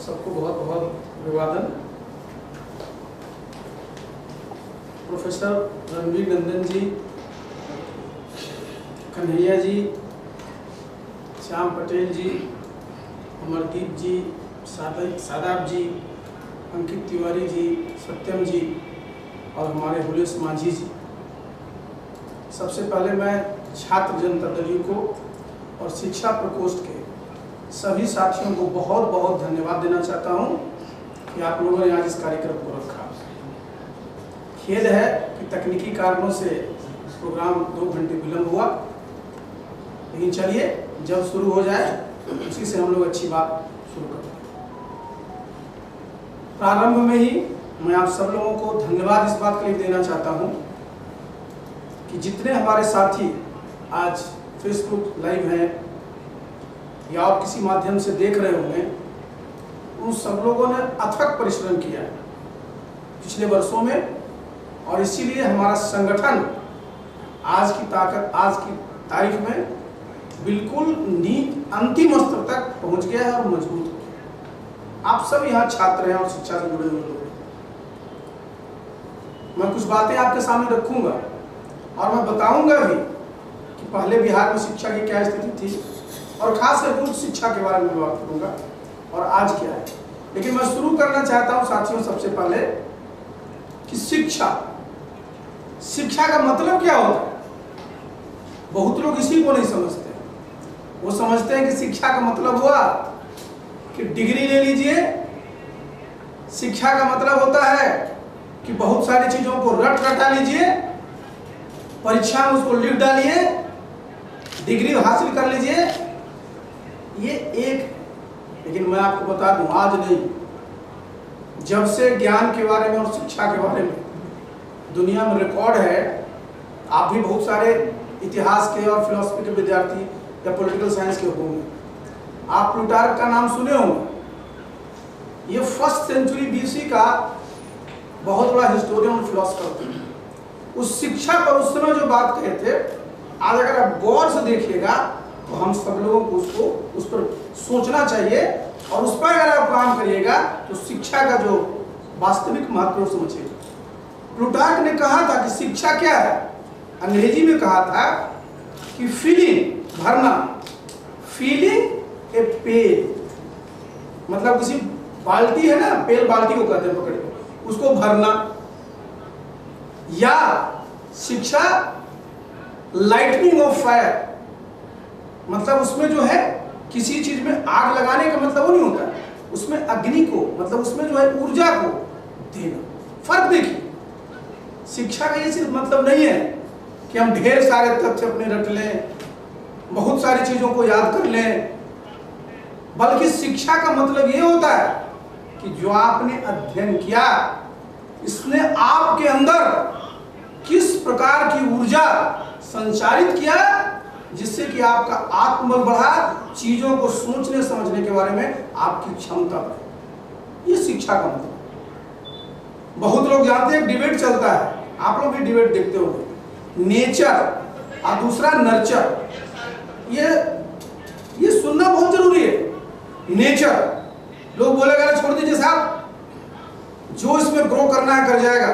सबको बहुत बहुत अभिवादन। प्रोफेसर रणवीर नंदन जी, कन्हैया जी, श्याम पटेल जी, अमरदीप जी, सादाब जी, अंकित तिवारी जी, सत्यम जी और हमारे हुलेस मांझी जी। सबसे पहले मैं छात्र जनता दल को और शिक्षा प्रकोष्ठ के सभी साथियों को बहुत बहुत धन्यवाद देना चाहता हूं कि आप लोगों ने आज इस कार्यक्रम को रखा। खेद है कि तकनीकी कारणों से प्रोग्राम 2 घंटे विलंब हुआ, लेकिन चलिए जब शुरू हो जाए तो उसी से हम लोग अच्छी बात शुरू करते हैं। प्रारंभ में ही मैं आप सब लोगों को धन्यवाद इस बात के लिए देना चाहता हूं कि जितने हमारे साथी आज फेसबुक लाइव हैं या और किसी माध्यम से देख रहे होंगे, उन सब लोगों ने अथक परिश्रम किया है पिछले वर्षों में, और इसीलिए हमारा संगठन आज की तारीख में बिल्कुल अंतिम स्तर तक पहुंच गया है और मजबूत हो गया। आप सब यहाँ छात्र हैं और शिक्षा से जुड़े हुए लोग। मैं कुछ बातें आपके सामने रखूंगा और मैं बताऊंगा भी कि पहले बिहार में शिक्षा की क्या स्थिति थी और खासकर उच्च शिक्षा के बारे में बात करूंगा और आज क्या है। लेकिन मैं शुरू करना चाहता हूं साथियों सबसे पहले कि शिक्षा का मतलब क्या होता है। बहुत लोग इसी को नहीं समझते। वो समझते हैं कि शिक्षा का मतलब हुआ कि डिग्री ले लीजिए। शिक्षा का मतलब होता है कि बहुत सारी चीजों को रटा लीजिए, परीक्षा में उसको लिख डालिए, डिग्री हासिल कर लीजिए। ये एक, लेकिन मैं आपको बता दूं आज नहीं, जब से ज्ञान के बारे में और शिक्षा के बारे में दुनिया में रिकॉर्ड है। आप भी बहुत सारे इतिहास के और फिलॉसफी के विद्यार्थी या पॉलिटिकल साइंस के होंगे। आप प्लूटार्क का नाम सुने होंगे। ये 1st सेंचुरी BC का बहुत बड़ा हिस्टोरियन और फिलोसफर थे। उस शिक्षा पर उस समय जो बात कहे थे, आज अगर आप गौर से देखिएगा तो हम सब लोगों को उस पर सोचना चाहिए और उस पर अगर आप काम करिएगा तो शिक्षा का जो वास्तविक महत्व समझिएगा। प्लूटार्क ने कहा था कि शिक्षा क्या है। अंग्रेजी में कहा था कि फीलिंग, भरना, फीलिंग ए पेल, मतलब किसी बाल्टी है ना, पेल बाल्टी को कहते हैं, पकड़ के उसको भरना। या शिक्षा लाइटनिंग ऑफ फायर, मतलब उसमें जो है किसी चीज में आग लगाने का मतलब वो नहीं होता, उसमें अग्नि को, मतलब उसमें जो है ऊर्जा को देना। फर्क देखिए, शिक्षा का ये सिर्फ मतलब नहीं है कि हम ढेर सारे तथ्य अपने रट लें, बहुत सारी चीजों को याद कर लें, बल्कि शिक्षा का मतलब ये होता है कि जो आपने अध्ययन किया, इसने आपके अंदर किस प्रकार की ऊर्जा संचारित किया जिससे कि आपका आत्मबल बढ़ा, चीजों को सोचने समझने के बारे में आपकी क्षमता बढ़ी। ये शिक्षा का मतलब। बहुत लोग जानते हैं डिबेट चलता है, आप लोग भी डिबेट देखते होंगे, नेचर और दूसरा नर्चर। ये सुनना बहुत जरूरी है। नेचर, लोग बोलेगा छोड़ दीजिए साहब, जो इसमें ग्रो करना है कर जाएगा।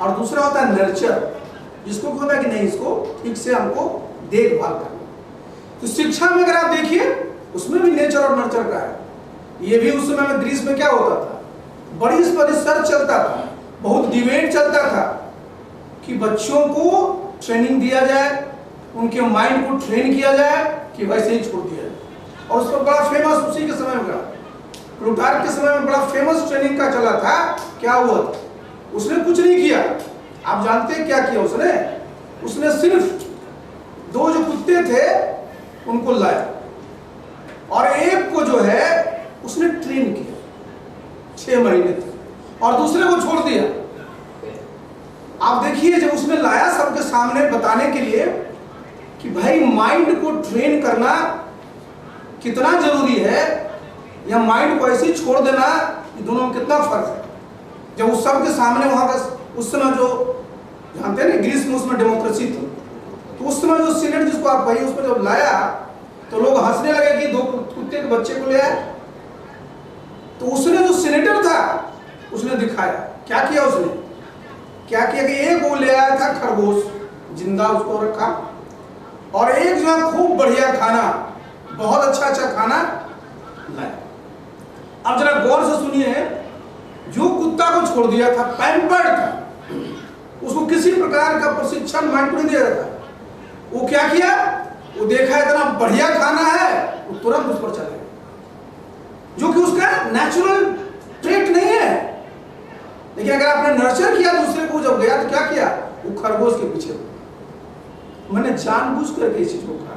और दूसरा होता है नर्चर, जिसको कहता है कि नहीं, इसको ठीक से हमको देखभाल करना। तो शिक्षा में अगर आप देखिए, उसमें भी नेचर और नर्चर का है। ये भी उस समय में ग्रीस में क्या होता था, बड़ी इस पर रिसर्च चलता था, बहुत डिबेट चलता था कि बच्चों को ट्रेनिंग दिया जाए, उनके माइंड को ट्रेन किया जाए कि वैसे ही छोड़ दिया जाए। और उस पर बड़ा फेमस उसी के समय में, प्लूटार्क के समय में बड़ा फेमस ट्रेनिंग का चला था। क्या हुआ, उसने कुछ नहीं किया। आप जानते हैं क्या किया उसने सिर्फ 2 जो कुत्ते थे उनको लाया और एक को जो है उसने ट्रेन किया 6 महीने तक और दूसरे को छोड़ दिया। आप देखिए, जब उसने लाया सबके सामने बताने के लिए कि भाई माइंड को ट्रेन करना कितना जरूरी है या माइंड को ऐसे ही छोड़ देना, दोनों में कितना फर्क है। जब उस सबके सामने वहां का उस समय जो जानते हैं ना ग्रीस में, उसमें डेमोक्रेसी थी, तो उस समय जो सीनेट जिसको आप कहिए, उसमें जब लाया तो लोग हंसने लगे कि 2 कुत्ते के बच्चे को ले आए। तो उसने जो सीनेटर था उसने दिखाया, क्या किया उसने, क्या किया कि एक वो ले आया था खरगोश जिंदा, उसको रखा, और एक जो है खूब बढ़िया खाना, बहुत अच्छा अच्छा खाना लाया। अब जरा गौर से सुनिए, जो कुत्ता को छोड़ दिया था, पैम्पर्ड था, उसको किसी प्रकार का प्रशिक्षण माइंड को नहीं दिया जाता, वो क्या किया, वो देखा इतना बढ़िया खाना है, वो तुरंत उस पर चला गया, जो कि उसका नेचुरल ट्रेट नहीं है। लेकिन अगर आपने नर्चर किया दूसरे को, जब गया तो क्या किया, वो खरगोश के पीछे। मैंने जानबूझ करके इस चीज को कहा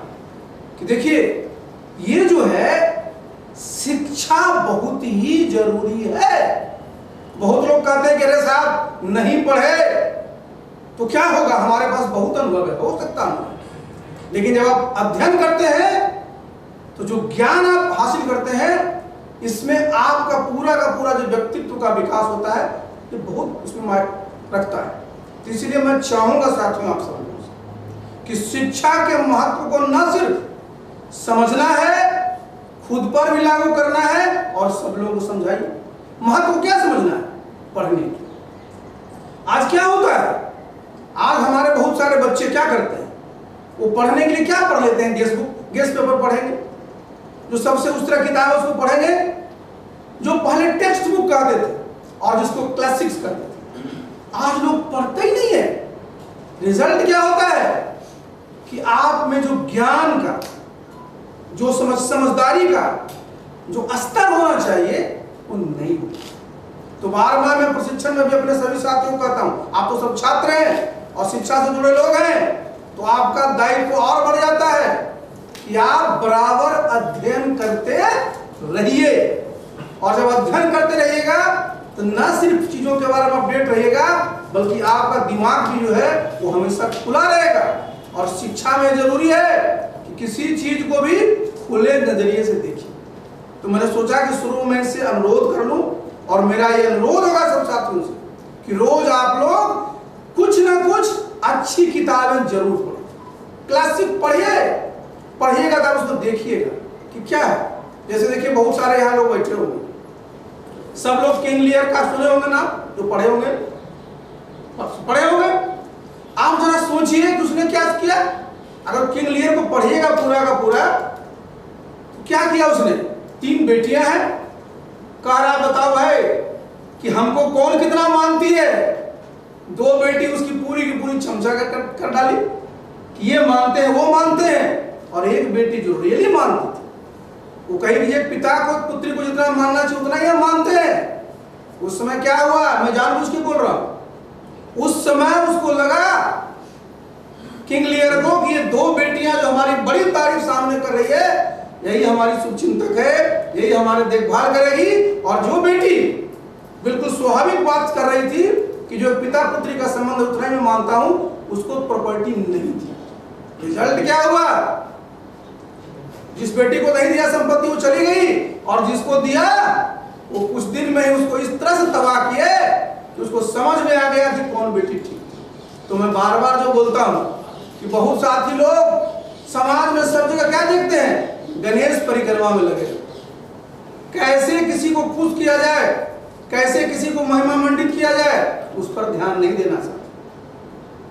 कि देखिए, ये जो है शिक्षा बहुत ही जरूरी है। बहुत लोग कहते हैं कि अरे साहब नहीं पढ़े तो क्या होगा, हमारे पास बहुत अनुभव है, हो सकता है, लेकिन जब आप अध्ययन करते हैं तो जो ज्ञान आप हासिल करते हैं, इसमें आपका पूरा का पूरा जो व्यक्तित्व का विकास होता है, ये बहुत उसमें मायने रखता है। तो इसलिए मैं चाहूंगा साथियों आप सब कि शिक्षा के महत्व को न सिर्फ समझना है, खुद पर भी लागू करना है और सब लोगों को समझाइए। महत्व क्या समझना है, पढ़ने की। आज क्या होता है, आज हमारे बहुत सारे बच्चे क्या करते हैं, वो पढ़ने के लिए क्या पढ़ लेते हैं, गेस्ट पेपर पढ़ेंगे, जो सबसे उस तरह किताब है उसको पढ़ेंगे, जो पहले टेक्स्ट बुक कहते थे और जिसको क्लासिक्स कहते थे। आज लोग पढ़ते ही नहीं है। रिजल्ट क्या होता है कि आप में जो ज्ञान का, जो समझदारी का जो स्तर होना चाहिए वो नहीं होता। तो बार बार मैं प्रशिक्षण में भी अपने सभी साथियों को कहता हूं, आप तो सब छात्र हैं और शिक्षा से जुड़े लोग हैं, तो आपका दायित्व और बढ़ जाता है कि आप बराबर अध्ययन करते रहिए। और जब अध्ययन करते रहिएगा तो न सिर्फ चीजों के बारे में अपडेट रहिएगा, बल्कि आपका दिमाग भी जो है वो हमेशा खुला रहेगा। और शिक्षा में जरूरी है कि किसी चीज को भी खुले नजरिए से देखिए। तो मैंने सोचा कि शुरू में से अनुरोध कर लूं, और मेरा ये अनुरोध होगा सब साथियों से कि रोज आप लोग कुछ ना कुछ अच्छी किताबें जरूर पढ़ें। क्लासिक पढ़िएगा तब उसको देखिएगा कि क्या है। जैसे देखिए, बहुत सारे यहाँ लोग बैठे होंगे, सब लोग किंग लियर का सुने होंगे ना, जो पढ़े होंगे। आप जरा सोचिए कि उसने क्या किया। अगर किंग लियर को पढ़िएगा पूरा का पूरा, तो क्या किया उसने, 3 बेटियां हैं, कह रहा बताओ भाई कि हमको कौन कितना मानती है। 2 बेटी उसकी पूरी की पूरी चमचा कर डाली कि ये मानते हैं, वो मानते हैं, और एक बेटी जो रियली मानती थी, वो कही कि ये पिता को पुत्री को जितना मानना चाहिए उतना ही मानते हैं। उस समय क्या हुआ, मैं जानबूझ के बोल रहा हूं, उस समय उसको लगा किंग लियर को कि ये 2 बेटियां जो हमारी बड़ी तारीफ सामने कर रही है, यही हमारी शुभचिंतक है, यही हमारी देखभाल करेगी। और जो बेटी बिल्कुल स्वाभाविक बात कर रही थी कि जो पिता पुत्री का संबंध उतना ही मैं मानता हूं, उसको प्रॉपर्टी नहीं थी। रिजल्ट क्या हुआ, जिस बेटी को नहीं दिया संपत्ति वो चली गई, और जिसको दिया वो कुछ दिन में ही उसको इस तरह से तबाह किए कि उसको समझ में आ गया कि कौन बेटी ठीक थी। तो मैं बार बार जो बोलता हूं कि बहुत साथी लोग समाज में सब जगह क्या देखते हैं, गणेश परिक्रमा में लगे, कैसे किसी को खुश किया जाए, कैसे किसी को महिमा मंडित किया जाए, उस पर ध्यान नहीं देना चाहिए।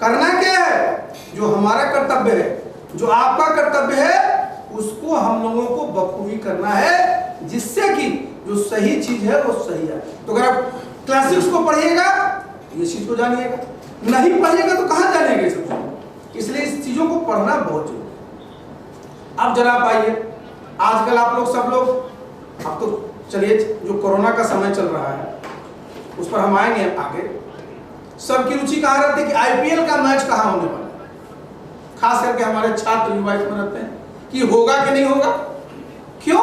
करना क्या है, जो हमारा कर्तव्य है, जो आपका कर्तव्य है, उसको हम लोगों को बखूबी करना है, जिससे कि जो सही चीज है वो सही है। तो अगर आप क्लासिक्स को पढ़िएगा ये चीज को जानिएगा, नहीं पढ़िएगा तो कहां जानेंगे सब। इसलिए इस चीजों को पढ़ना बहुत जरूरी है। अब जरा आप आइए, आजकल आप लोग सब लोग, अब तो चलिए जो कोरोना का समय चल रहा है उस पर हम आएंगे आगे। सबकी रुचि कहाँ रहती है कि आईपीएल का मैच कहाँ होने वाला है, खास करके हमारे छात्र युवा इसमें रहते हैं कि होगा कि नहीं होगा। क्यों,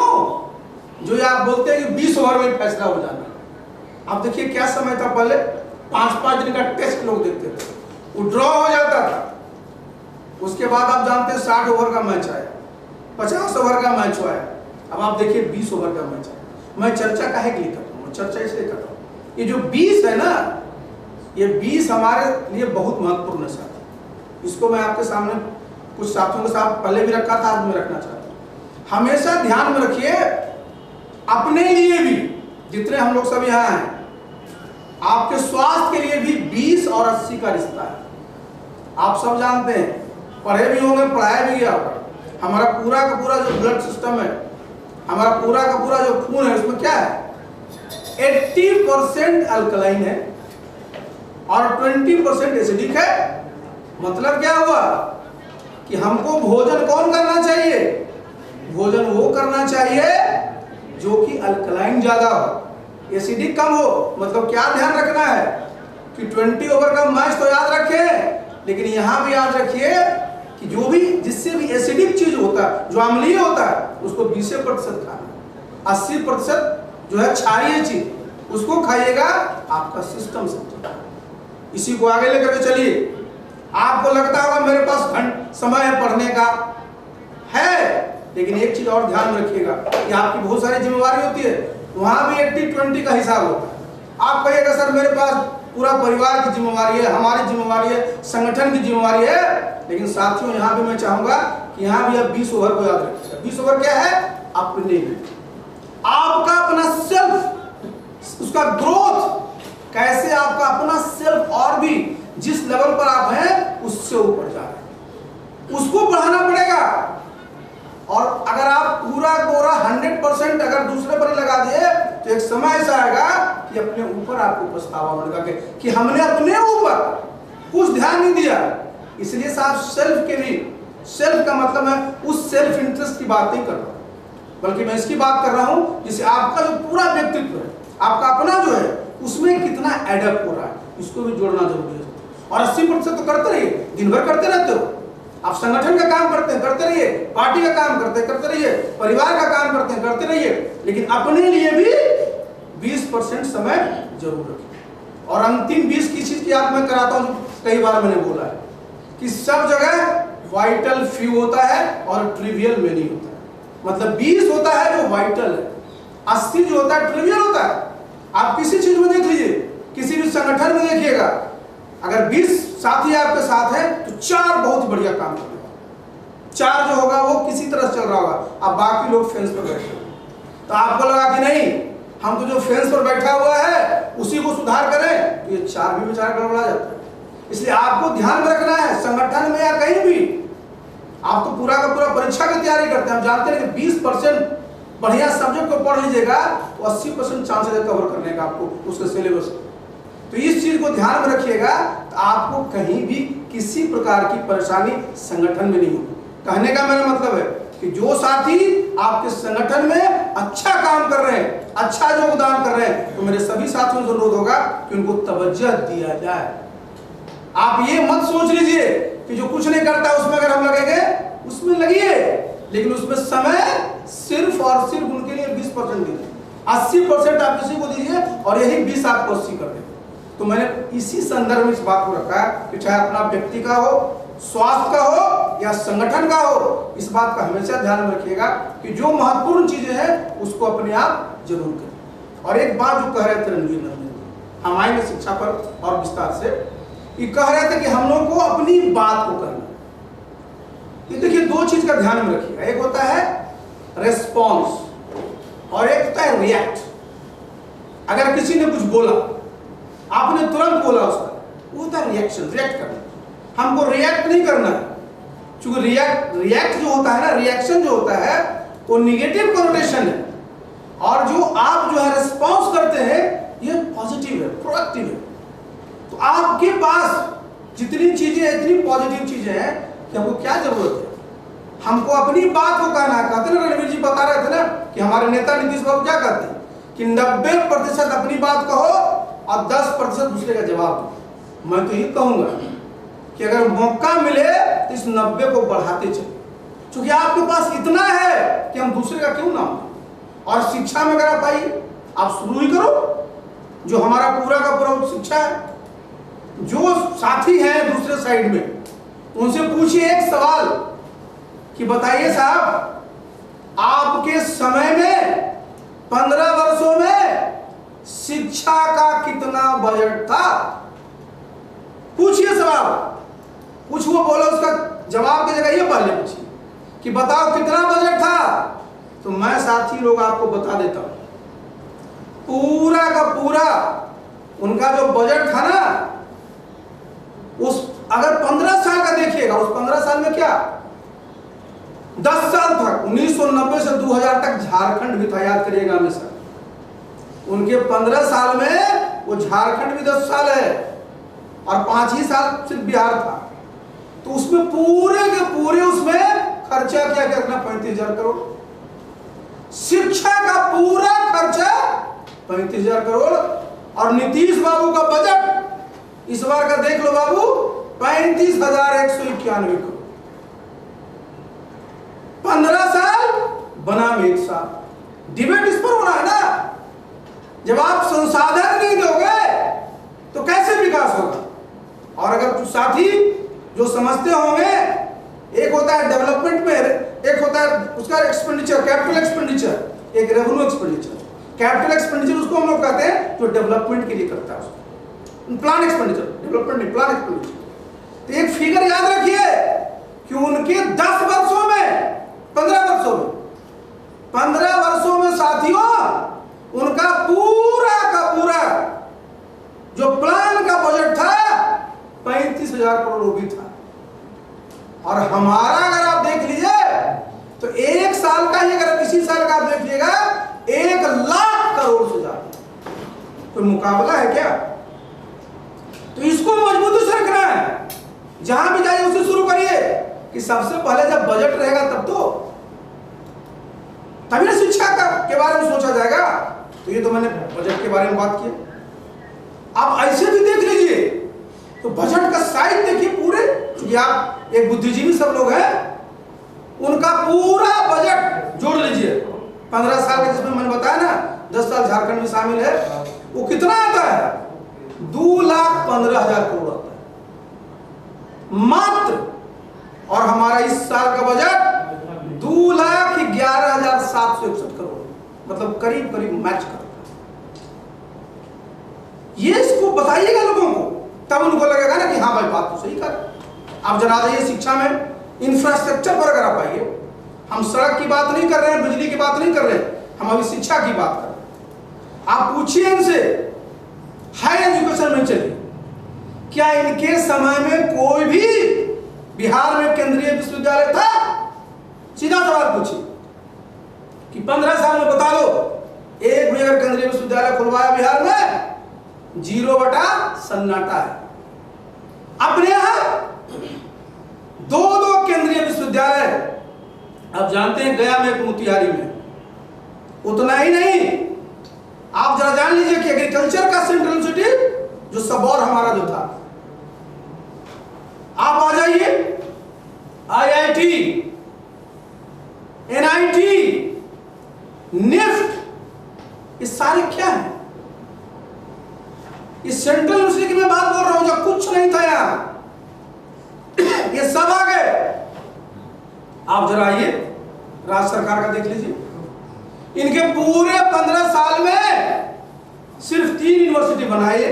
जो आप बोलते हैं कि 20 ओवर में फैसला हो जाना है। आप देखिए क्या समय था, पहले 5-5 दिन का टेस्ट लोग देखते थे, वो ड्रॉ हो जाता था। उसके बाद आप जानते हैं 60 ओवर का मैच आया, 50 ओवर का मैच आया, अब आप देखिए 20 ओवर का मैच आया। मैं चर्चा काहे के लिए करता हूँ, चर्चा इसलिए करता हूँ, ये जो 20 है ना, ये 20 हमारे लिए बहुत महत्वपूर्ण है साथी। इसको मैं आपके सामने कुछ साथियों के साथ पहले भी रखा था, आज मैं रखना चाहता हूँ। हमेशा ध्यान में रखिए, अपने लिए भी जितने हम लोग सब यहाँ हैं, आपके स्वास्थ्य के लिए भी 20 और 80 का रिश्ता है। आप सब जानते हैं, पढ़े भी होंगे, पढ़ाया भी गया होगा। हमारा पूरा का पूरा जो ब्लड सिस्टम है, हमारा पूरा का पूरा जो खून है, उसमें क्या है? 80% अल्कलाइन है और 20% एसिडिक है। मतलब क्या हुआ कि हमको भोजन कौन करना चाहिए? भोजन वो करना चाहिए जो कि अल्कलाइन ज्यादा हो, एसिडिक कम हो। मतलब क्या ध्यान रखना है कि 20 ओवर का मैच तो याद रखें, लेकिन यहां भी याद रखिए कि जो भी जिससे भी एसिडिक चीज होता है, जो अम्लीय होता है, उसको 20% खाना। 80% जो है क्षारीय चीज, उसको खाइएगा, आपका सिस्टम समझेगा। इसी को आगे लेकर के चलिए। आपको लगता होगा मेरे पास समय है पढ़ने का, है, लेकिन एक चीज और ध्यान में रखिएगा कि आपकी बहुत सारी जिम्मेवारी होती है, वहां भी 80-20 का हिसाब होता है। आप कहिएगा सर मेरे पास पूरा परिवार की जिम्मेवारी है, हमारी जिम्मेवारी है, संगठन की जिम्मेवारी है, लेकिन साथियों यहाँ भी मैं चाहूंगा कि यहाँ भी आप 20 ओवर को याद रखिएगा। 20 ओवर क्या है? अपने आपका अपना सेल्फ, उसका ग्रोथ, कैसे आपका अपना सेल्फ और भी जिस लेवल पर आप हैं उससे ऊपर जा रहे हैं, उसको बढ़ाना पड़ेगा। और अगर आप पूरा पूरा 100% अगर दूसरे पर लगा दिए तो एक समय ऐसा आएगा कि अपने ऊपर आपको पछतावा होगा कि हमने अपने ऊपर कुछ ध्यान नहीं दिया। इसलिए साहब सेल्फ के भी, सेल्फ का मतलब है उस सेल्फ इंटरेस्ट की बात नहीं कर रहा, बल्कि मैं इसकी बात कर रहा हूं जिससे आपका जो पूरा व्यक्तित्व है, आपका अपना जो है, उसमें कितना एडअप हो रहा है, इसको भी जोड़ना जरूरी है। और 80% तो करते रहिए, दिन भर करते रहते हो आप, संगठन का काम करते हैं, करते रहिए, पार्टी का काम करते रहिए, परिवार का काम करते हैं, करते रहिए, लेकिन अपने लिए भी 20% समय जरूर रखिए। और अंतिम 20 की चीज की याद मैं कराता हूं, कई बार मैंने बोला है कि सब जगह वाइटल फ्यू होता है और ट्रिवियल में नहीं होता है। मतलब 20 होता है जो वाइटल है, 80 जो होता है ट्रिवियल होता है। आप किसी चीज में देख लीजिए, किसी भी संगठन में देखिएगा, अगर 20 साथी आपके साथ है तो 4 बहुत बढ़िया काम करेगा, 4 जो होगा वो किसी तरह चल रहा होगा, अब बाकी लोग फेंस पर बैठे हो, तो आपको लगा कि नहीं हम तो जो फेंस पर बैठा हुआ है उसी को सुधार करें, तो ये 4 भी बेचारा गड़बड़ा जाता है। इसलिए आपको ध्यान में रखना है, संगठन में या कहीं भी आप तो पूरा का पूरा परीक्षा की तैयारी करते हैं, हम जानते हैं कि 20% बढ़िया सब्जेक्ट को पढ़ लीजिएगा तो 80% चांसेस है कवर करने का आपको उसके सिलेबस। तो इस चीज को ध्यान में रखिएगा, तो आपको कहीं भी किसी प्रकार की परेशानी संगठन में नहीं होगी। कहने का मेरा मतलब है कि जो साथी आपके संगठन में अच्छा काम कर रहे हैं, अच्छा योगदान कर रहे हैं, तो मेरे सभी साथियों को जरूरत होगा कि उनको तवज्जो दिया जाए। आप ये मत सोच लीजिए कि जो कुछ नहीं करता उसमें अगर हम लगेंगे, उसमें लगिए, लेकिन उसमें समय सिर्फ और सिर्फ उनके लिए 20% दीजिए, 80% आप किसी को दीजिए और यही 20 आपको 80 कर देंगे। तो मैंने इसी संदर्भ में इस बात को रखा है कि चाहे अपना व्यक्ति का हो, स्वास्थ्य का हो या संगठन का हो, इस बात का हमेशा ध्यान में रखिएगा कि जो महत्वपूर्ण चीजें हैं उसको अपने आप जरूर करें। और एक बात जो कह रहे थे रणवीर नंदन, हम आएंगे शिक्षा पर और विस्तार से, ये कह रहे थे कि हम लोग को अपनी बात को करना। ये देखिए 2 चीज का ध्यान में रखिएगा, एक होता है रेस्पॉन्स और एक होता है रिएक्ट। अगर किसी ने कुछ बोला, आपने तुरंत बोला उसका, वो होता है रिएक्शन, रिएक्ट करना। हमको रिएक्ट नहीं करना है, क्योंकि रिएक्ट जो होता है ना, रिएक्शन जो होता है वो निगेटिव कनोटेशन है, और जो आप जो है रिस्पॉन्स करते हैं ये पॉजिटिव है, प्रोएक्टिव है। तो आपके पास जितनी चीजें, इतनी पॉजिटिव चीजें हैं कि हमको क्या जरूरत है, हमको अपनी बात को कहना है। कहते ना, रणवीर जी बता रहे थे ना कि हमारे नेता नीतीश बाबू क्या कहते हैं कि 90% अपनी बात कहो और 10% दूसरे का जवाब दो। मैं तो ये कहूंगा कि अगर मौका मिले तो इस 90 को बढ़ाते चले, क्योंकि आपके पास इतना है कि हम दूसरे का क्यों नाम। और शिक्षा में अगर आप आइए, आप शुरू ही करो, जो हमारा पूरा का पूरा शिक्षा है, जो साथी हैं दूसरे साइड में, उनसे पूछिए एक सवाल कि बताइए साहब, आपके समय में 15 वर्षों में शिक्षा का कितना बजट था? पूछिए सवाल, कुछ वो बोलो, उसका जवाब की जगह ये पहले पूछिए कि बताओ कितना बजट था, तो मैं साथी लोग आपको बता देता हूं पूरा का पूरा उनका जो बजट था ना, उस अगर 15 साल का देखिएगा, उस 15 साल में क्या 10 साल तक 1990 से 2000 तक झारखंड भी था, याद करिएगा हमेशा। उनके 15 साल में वो झारखंड भी 10 साल है और 5 ही साल सिर्फ बिहार था। तो उसमें पूरे के पूरे उसमें खर्चा क्या करना 35,000 करोड़। शिक्षा का पूरा खर्चा 35,000 करोड़। और नीतीश बाबू का बजट इस बार का देख लो बाबू 35,191 करोड़। 15 साल बनाम 1 साल। डिबेट इस पर होना है ना। जब आप संसाधन नहीं दोगे तो कैसे विकास होगा। और अगर साथी जो समझते होंगे, एक होता है डेवलपमेंट में, एक होता है उसका एक्सपेंडिचर, कैपिटल एक्सपेंडिचर, एक रेवेन्यू एक्सपेंडिचर। कैपिटल एक्सपेंडिचर उसको हम लोग कहते हैं जो डेवलपमेंट के लिए करता है उसको। प्लान एक्सपेंडिचर, डेवलपमेंट नहीं, प्लान एक्सपेंडिचर। तो एक फिगर याद रखिए कि उनके 10 वर्षों में 15 वर्षों में 15 वर्षों में साथियों उनका पूरा का पूरा जो प्लान का बजट था 35,000 करोड़ वो भी था। और हमारा अगर आप देख लीजिए तो 1 साल का ही, अगर इसी साल का आप देखिएगा 1 लाख करोड़ से ज्यादा। कोई मुकाबला है क्या। तो इसको मजबूती से रखना है। जहां भी जाइए उससे शुरू करिए कि सबसे पहले जब बजट रहेगा तभी ना शिक्षा का के बारे में सोचा जाएगा। तो ये तो मैंने बजट के बारे में बात की। आप ऐसे भी देख लीजिए तो बजट का साइज देखिए पूरे, क्योंकि आप एक बुद्धिजीवी सब लोग हैं, उनका पूरा बजट जोड़ लीजिए 15 साल का, जिसमें मैंने बताया ना 10 साल झारखंड में शामिल है, वो कितना आता है 2,15,000 करोड़ आता है मात्र। और हमारा इस साल का बजट 2,11,761 करोड़, मतलब करीब करीब मैच करता है। ये इसको बताइएगा लोगों को, तब उनको लगेगा ना कि हाँ भाई बात तो सही कर। आप जरा जाइए शिक्षा में, इंफ्रास्ट्रक्चर पर अगर आप आइए, हम सड़क की बात नहीं कर रहे हैं, बिजली की बात नहीं कर रहे हैं, हम अभी शिक्षा की बात कर रहे हैं। आप पूछिए इनसे, हाई एजुकेशन में चलिए, क्या इनके समय में कोई भी बिहार में केंद्रीय विश्वविद्यालय था? सीधा सवाल पूछिए कि 15 साल में बता दो एक भी अगर केंद्रीय विश्वविद्यालय खुलवाया बिहार में, 0 बटा सन्नाटा है। अपने यहां 2 केंद्रीय विश्वविद्यालय, आप जानते हैं गया में, एक मोतिहारी में। उतना ही नहीं, आप जरा जान लीजिए कि एग्रीकल्चर का सेंट्रल यूनिवर्सिटी जो सबौर हमारा जो था, आप आ जाइए IIT, NIT, निफ्ट, ये सारे क्या है? इस सेंट्रल यूनिवर्सिटी की मैं बात बोल रहा हूं, जब कुछ नहीं था यहां, ये सब आ गए। आप जरा आइए राज्य सरकार का देख लीजिए, इनके पूरे 15 साल में सिर्फ 3 यूनिवर्सिटी बनाए।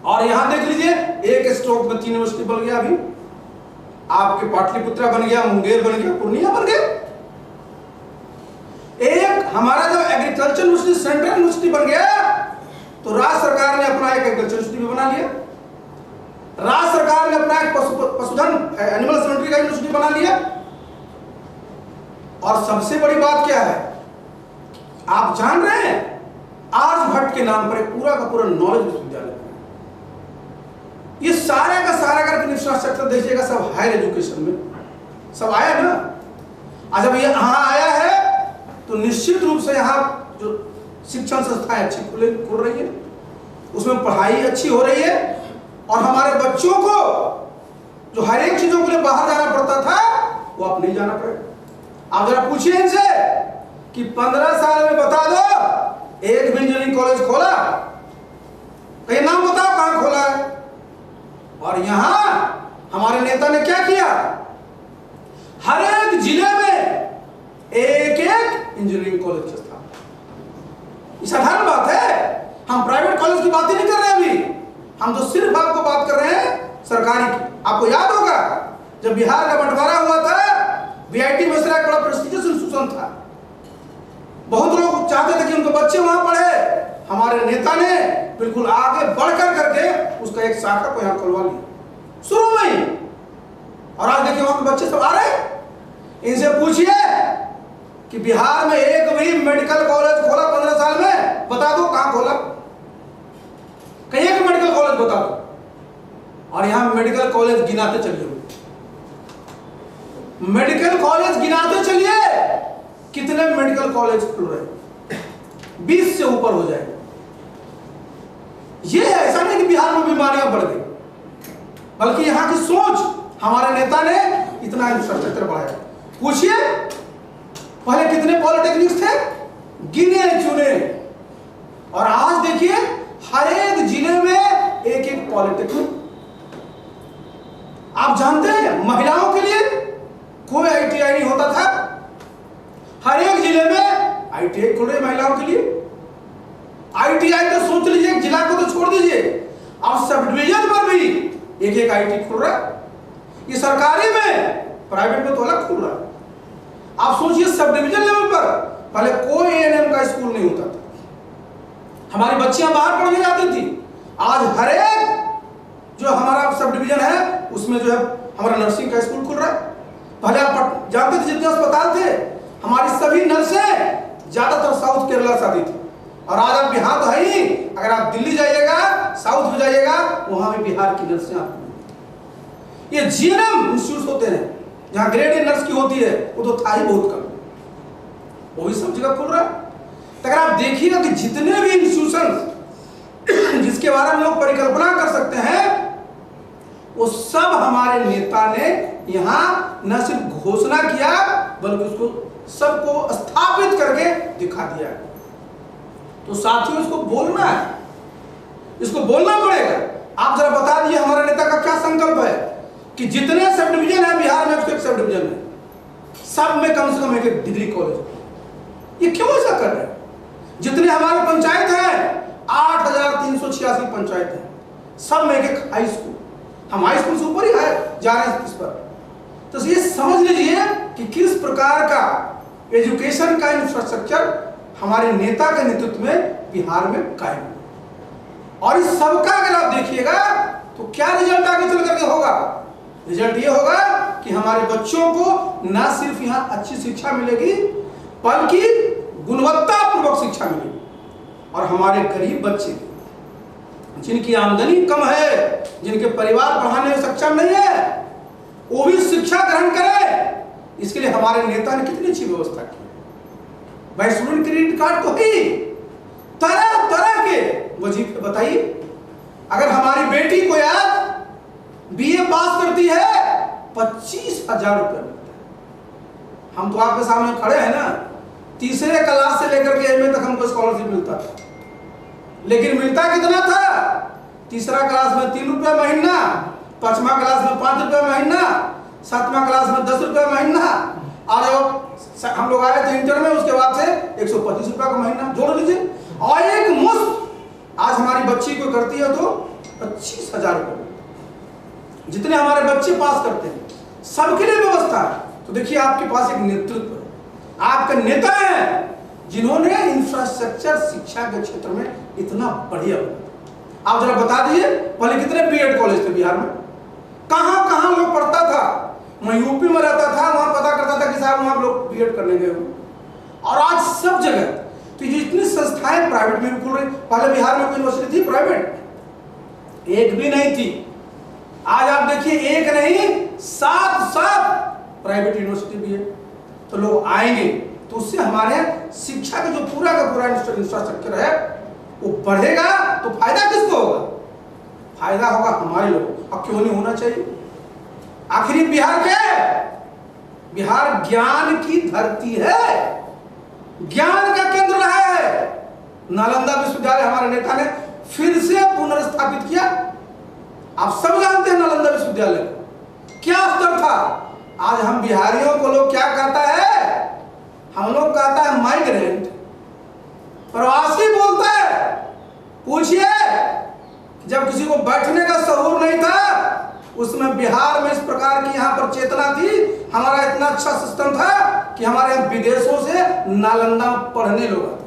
और यहां देख लीजिए एक स्ट्रोक में 3 यूनिवर्सिटी बन गया। अभी आपके पाटलिपुत्रा बन गया, मुंगेर बन गया, पूर्णिया बन गया। एक हमारा जब एग्रीकल्चर यूनिवर्सिटी सेंट्रल यूनिवर्सिटी बन गया तो राज्य सरकार ने अपना एक एग्रीकल्चर यूनिवर्सिटी भी बना लिया। राज्य सरकार ने अपना एक पशुधन एनिमल सेमेंट्री का यूनिवर्सिटी बना लिया। और सबसे बड़ी बात क्या है, आप जान रहे हैं आर्यभट्ट के नाम पर एक पूरा का पूरा नॉलेज विश्वविद्यालय। ये सारा का सारा अगर इंफ्रास्ट्रक्चर देखिएगा सब हायर एजुकेशन में सब आया ना। आज जब ये यहाँ आया है तो निश्चित रूप से यहाँ जो शिक्षण संस्थाएं अच्छी खुल रही है, उसमें पढ़ाई अच्छी हो रही है। और हमारे बच्चों को जो हर एक चीजों के लिए बाहर जाना पड़ता था वो अब नहीं जाना पड़ेगा। आप जरा पूछिए इनसे कि 15 साल में बता दो एक भी इंजीनियरिंग कॉलेज खोला? कहीं नाम बताओ कहां खोला है। और यहां हमारे नेता ने क्या किया, हर एक जिले में एक इंजीनियरिंग कॉलेज की स्थापना। ये साधारण बात है, हम प्राइवेट कॉलेज की बात ही नहीं कर रहे अभी, हम तो सिर्फ आपको बात कर रहे हैं सरकारी की। आपको याद होगा जब बिहार का बंटवारा हुआ था, VIT मिश्रा एक बड़ा प्रेस्टिजियस इंस्टीट्यूशन था, बहुत लोग चाहते थे कि उनके बच्चे वहां पढ़े, हमारे नेता ने बिल्कुल आगे बढ़कर करके उसका एक शाखा को यहां खुलवा लिया शुरू में ही। और आज देखिए वहां के बच्चे सब आ रहे हैं। इनसे पूछिए कि बिहार में एक भी मेडिकल कॉलेज खोला 15 साल में? बता दो कहां खोला, कहीं एक मेडिकल कॉलेज बता दो। और यहां मेडिकल कॉलेज गिनाते चलिए, मेडिकल कॉलेज गिनाते चलिए, कितने मेडिकल कॉलेज खुल रहे? 20 से ऊपर हो जाए। ये ऐसा नहीं कि बिहार में बीमारियां बढ़ गई, बल्कि यहां की सोच, हमारे नेता ने इतना इंफ्रास्ट्रक्चर बढ़ाया। पूछिए पहले कितने पॉलिटेक्निक्स थे? गिने चुने। और आज देखिए हर एक जिले में एक एक पॉलिटेक्निक। आप जानते हैं महिलाओं के लिए कोई आईटीआई नहीं होता था, हर एक जिले में आईटीआई खुल रहे महिलाओं के लिए। आईटीआई तो सोच लीजिए, जिला को तो छोड़ दीजिए, अब सब डिवीजन पर भी एक एक आईटी खुल रहा है। ये सरकारी में, प्राइवेट में तो अलग खुल रहा है। आप सोचिए सब डिवीजन लेवल पर पहले कोई एएनएम का स्कूल नहीं होता था, हमारी बच्चियां बाहर पढ़ने जाती थी। आज हर एक जो हमारा सब डिवीजन है उसमें जो है हमारा नर्सिंग का स्कूल खुल रहा है। पहले आप जानते थे जितने अस्पताल थे, हमारी सभी नर्सें ज्यादातर साउथ केरला से आती थी। और आज आप बिहार तो है ही, अगर आप दिल्ली जाइएगा, साउथ में जाइएगा, वहां में बिहार की नर्सें आती हैं। ये जीएनएम इंस्टीट्यूट होते हैं जहां ग्रेड ए नर्स की होती है, वो तो था ही बहुत कम, वो भी सब जगह खुल रहा है। तो अगर आप देखिएगा कि जितने भी इंस्टीट्यूशन जिसके बारे में लोग परिकल्पना कर सकते हैं, वो सब हमारे नेता ने यहां न सिर्फ घोषणा किया बल्कि उसको सबको स्थापित करके दिखा दिया। तो साथियों इसको बोलना है, इसको बोलना पड़ेगा। आप जरा बता दीजिए हमारे नेता का क्या संकल्प है कि जितने सब डिवीजन है बिहार में, उसके एक सब डिवीजन में सब में कम से कम एक डिग्री कॉलेज। ये क्यों ऐसा कर रहे हैं? जितने हमारे पंचायत हैं 8386 पंचायत हैं, सब में एक हाई स्कूल, हम हाई स्कूल से ऊपर ही है जा रहे हैं इस पर। तो ये समझ लीजिए कि किस प्रकार का एजुकेशन का इंफ्रास्ट्रक्चर हमारे नेता के नेतृत्व में बिहार में कायम है। और इस सबका अगर आप देखिएगा तो क्या रिजल्ट आगे चल करके होगा? रिजल्ट ये होगा कि हमारे बच्चों को न सिर्फ यहाँ अच्छी शिक्षा मिलेगी बल्कि गुणवत्तापूर्वक शिक्षा मिलेगी। और हमारे गरीब बच्चे जिनकी आमदनी कम है, जिनके परिवार पढ़ाने में सक्षम नहीं है, वो भी शिक्षा ग्रहण करें। इसके लिए हमारे नेता ने कितनी अच्छी व्यवस्था की। भाई स्टूडेंट क्रेडिट कार्ड तो ही तरह तरह के वजीफे। बताइए अगर हमारी बेटी को यार बीए पास करती है 25,000 रुपये मिलता है। हम तो आपके सामने खड़े हैं ना, तीसरे क्लास से लेकर के एमए तक हमको स्कॉलरशिप मिलता था, लेकिन मिलता कितना था? तीसरा क्लास में 3 रुपये महीना, 5वां क्लास में 5 रुपये महीना, 7वां क्लास में 10 रुपये महीना, और जब हम लोग आए थे इंटर में उसके बाद से 125 रुपये का महीना जोड़ लीजिए। और एक मुफ्त आज हमारी बच्ची को करती है तो 25,000 रुपये। जितने हमारे बच्चे पास करते हैं सबके लिए व्यवस्था है। तो देखिए आपके पास एक नेतृत्व है, आपके नेता हैं जिन्होंने इंफ्रास्ट्रक्चर शिक्षा के क्षेत्र में इतना बढ़िया बना। आप जरा बता दीजिए पहले कितने बीएड कॉलेज थे बिहार में? कहां कहां लोग पढ़ता था? मैं यूपी में रहता था, वहां पता करता था कि साहब वहां लोग बीएड करने गए। और आज सब जगह तो जितनी संस्थाएं प्राइवेट में भी खुल रही। पहले बिहार में कोई यूनिवर्सिटी थी प्राइवेट? एक भी नहीं थी। आज आप देखिए एक नहीं 7 प्राइवेट यूनिवर्सिटी भी है। तो लोग आएंगे तो उससे हमारे शिक्षा का जो पूरा का पूरा इंफ्रास्ट्रक्चर है वो बढ़ेगा। तो फायदा किसको होगा? फायदा होगा हमारे लोगों। अब क्यों नहीं होना चाहिए? आखिर बिहार क्या है? बिहार ज्ञान की धरती है, ज्ञान का केंद्र रहा है। नालंदा विश्वविद्यालय हमारे नेता ने फिर से पुनर्स्थापित किया। आप सब जानते हैं नालंदा विश्वविद्यालय क्या स्तर था। आज हम बिहारियों को लोग क्या कहता है? हम लोग कहता है माइग्रेंट, प्रवासी बोलता है। पूछिए जब किसी को बैठने का शऊर नहीं था उसमें बिहार में इस प्रकार की यहाँ पर चेतना थी, हमारा इतना अच्छा सिस्टम था कि हमारे यहाँ विदेशों से नालंदा पढ़ने लोग आते थे।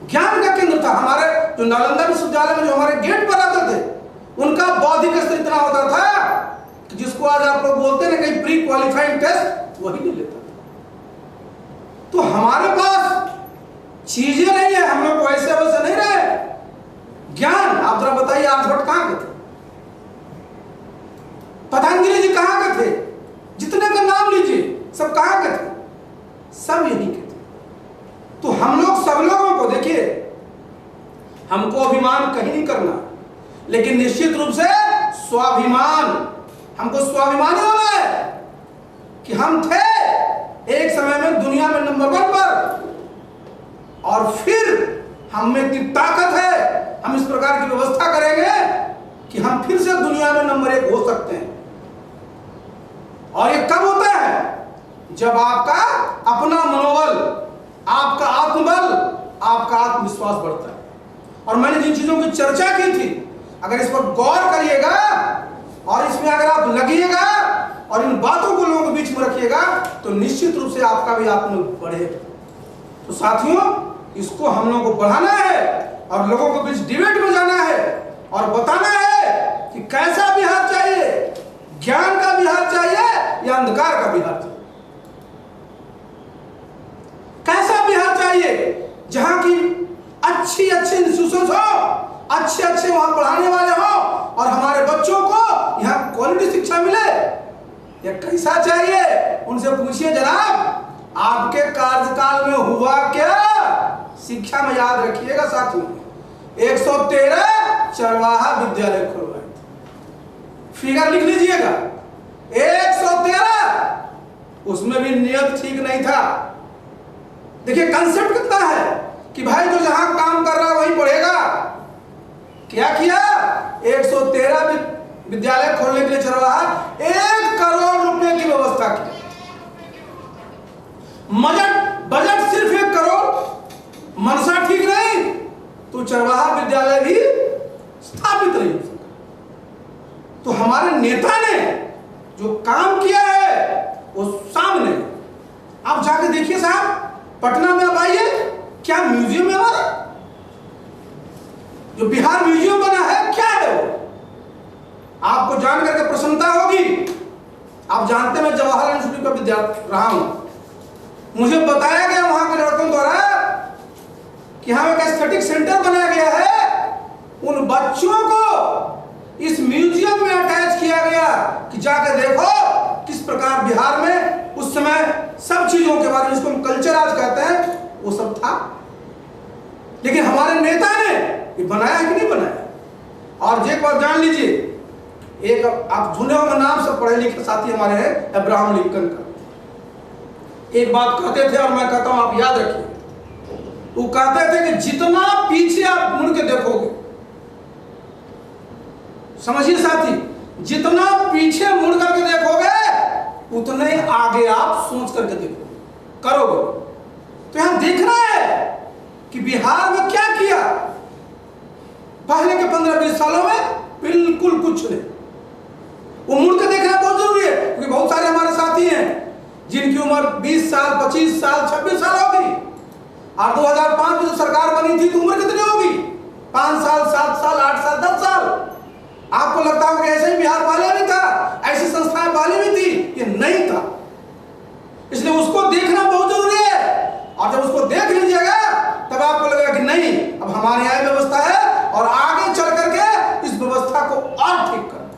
ज्ञान का केंद्र था। हमारे जो नालंदा विश्वविद्यालय में जो हमारे गेट पर आते थे, उनका बौद्धिक स्तर इतना होता था कि जिसको आज आप लोग बोलते हैं ना कहीं प्री क्वालिफाइंग टेस्ट, वही नहीं लेता था। तो हमारे पास चीजें नहीं है, हम लोग वैसे वैसे नहीं रहे। ज्ञान, आप जरा बताइए, आर्यभट्ट कहां के थे? पतंजलि जी कहां के थे? जितने का नाम लीजिए, सब कहां के थे? सब यही के थे। तो हम लोग सब लोगों को देखिए, हमको अभिमान कहीं नहीं करना, लेकिन निश्चित रूप से स्वाभिमान, हमको स्वाभिमानी होना है कि हम थे एक समय में दुनिया में नंबर 1 पर, और फिर हम में इतनी ताकत है, हम इस प्रकार की व्यवस्था करेंगे कि हम फिर से दुनिया में नंबर 1 हो सकते हैं। और ये कब होता है? जब आपका अपना मनोबल, आपका आत्मबल, आपका आत्मविश्वास बढ़ता है। और मैंने जिन चीजों की चर्चा की थी, अगर इस पर गौर करिएगा और इसमें अगर आप लगिएगा और इन बातों को लोगों के बीच में रखिएगा, तो निश्चित रूप से आपका भी आत्मबल बढ़ेगा। तो साथियों, इसको हम लोगों को बढ़ाना है और लोगों के बीच डिबेट में जाना है और बताना है कि कैसा बिहार चाहिए, ज्ञान का बिहार चाहिए या अंधकार का बिहार चाहिए। कैसा बिहार चाहिए जहां की अच्छी इंस्टीट्यूशंस हो, अच्छे वहां पढ़ाने वाले हो और हमारे बच्चों को यहां क्वालिटी शिक्षा मिले। या कैसा चाहिए, उनसे पूछिए जनाब, आपके कार्यकाल में हुआ क्या? शिक्षा में याद रखिएगा साथियों, 113 चरवाहा विद्यालय खुलवाए थे। फिगर लिख लीजिएगा, 113। उसमें भी नियत ठीक नहीं था। देखिए कंसेप्ट कितना है कि भाई जो जहां काम कर रहा है वही पढ़ेगा। क्या किया? 113 विद्यालय खोलने के लिए चरवाहा 1 करोड़ रुपए की व्यवस्था की। बजट सिर्फ 1 करोड़। मनसा ठीक नहीं तो चरवाहा विद्यालय भी स्थापित नहीं हो सका। तो हमारे नेता ने जो काम किया है वो सामने, आप जाके देखिए साहब, पटना में आप आइए, क्या म्यूजियम है हमारा? जो बिहार म्यूजियम बना है, क्या है वो? आपको जान करके प्रसन्नता होगी। आप जानते हैं मैं जवाहरलाल यूनिवर्सिटी का विद्यार्थी रहा हूं। मुझे बताया गया वहां के लड़कों द्वारा कि यहां एक एस्थेटिक सेंटर बनाया गया है। उन बच्चों को इस म्यूजियम में अटैच किया गया कि जाकर देखो किस प्रकार बिहार में उस समय सब चीजों के बारे में, जिसको हम कल्चर आज कहते हैं, वो सब था। लेकिन हमारे नेता ने ये बनाया कि नहीं बनाया? और एक बात जान लीजिए, एक आप सुने होंगे नाम, सब पढ़े लिखे साथी हमारे हैं, अब्राहम लिंकन का। एक बात कहते थे और मैं कहता हूं आप याद रखिए, वो कहते थे कि जितना पीछे आप मुड़ के देखोगे, समझिए साथी, जितना पीछे मुड़ करके देखोगे उतने आगे आप सोच करके देखोगे, करोगे। तो यहां देखना है कि बिहार में क्या किया पहले के 15-20 सालों में। बिल्कुल कुछ नहीं। वो मुड़ के देखना बहुत जरूरी है, क्योंकि बहुत सारे हमारे साथी हैं जिनकी उम्र 20 साल, 25 साल, 26 साल हो गई। और 2005 में जो सरकार बनी थी तो उम्र कितनी होगी? 5 साल, 7 साल, 8 साल, 10 साल। आपको लगता होगा कि ऐसे ही बिहार पहले भी था, ऐसी संस्थाएं पहले भी थी। ये नहीं था, इसलिए उसको देखना बहुत जरूरी है। और जब उसको देख लीजिएगा तब आपको लगेगा कि नहीं, अब हमारे यहाँ व्यवस्था है और आगे चल करके इस व्यवस्था को और ठीक कर।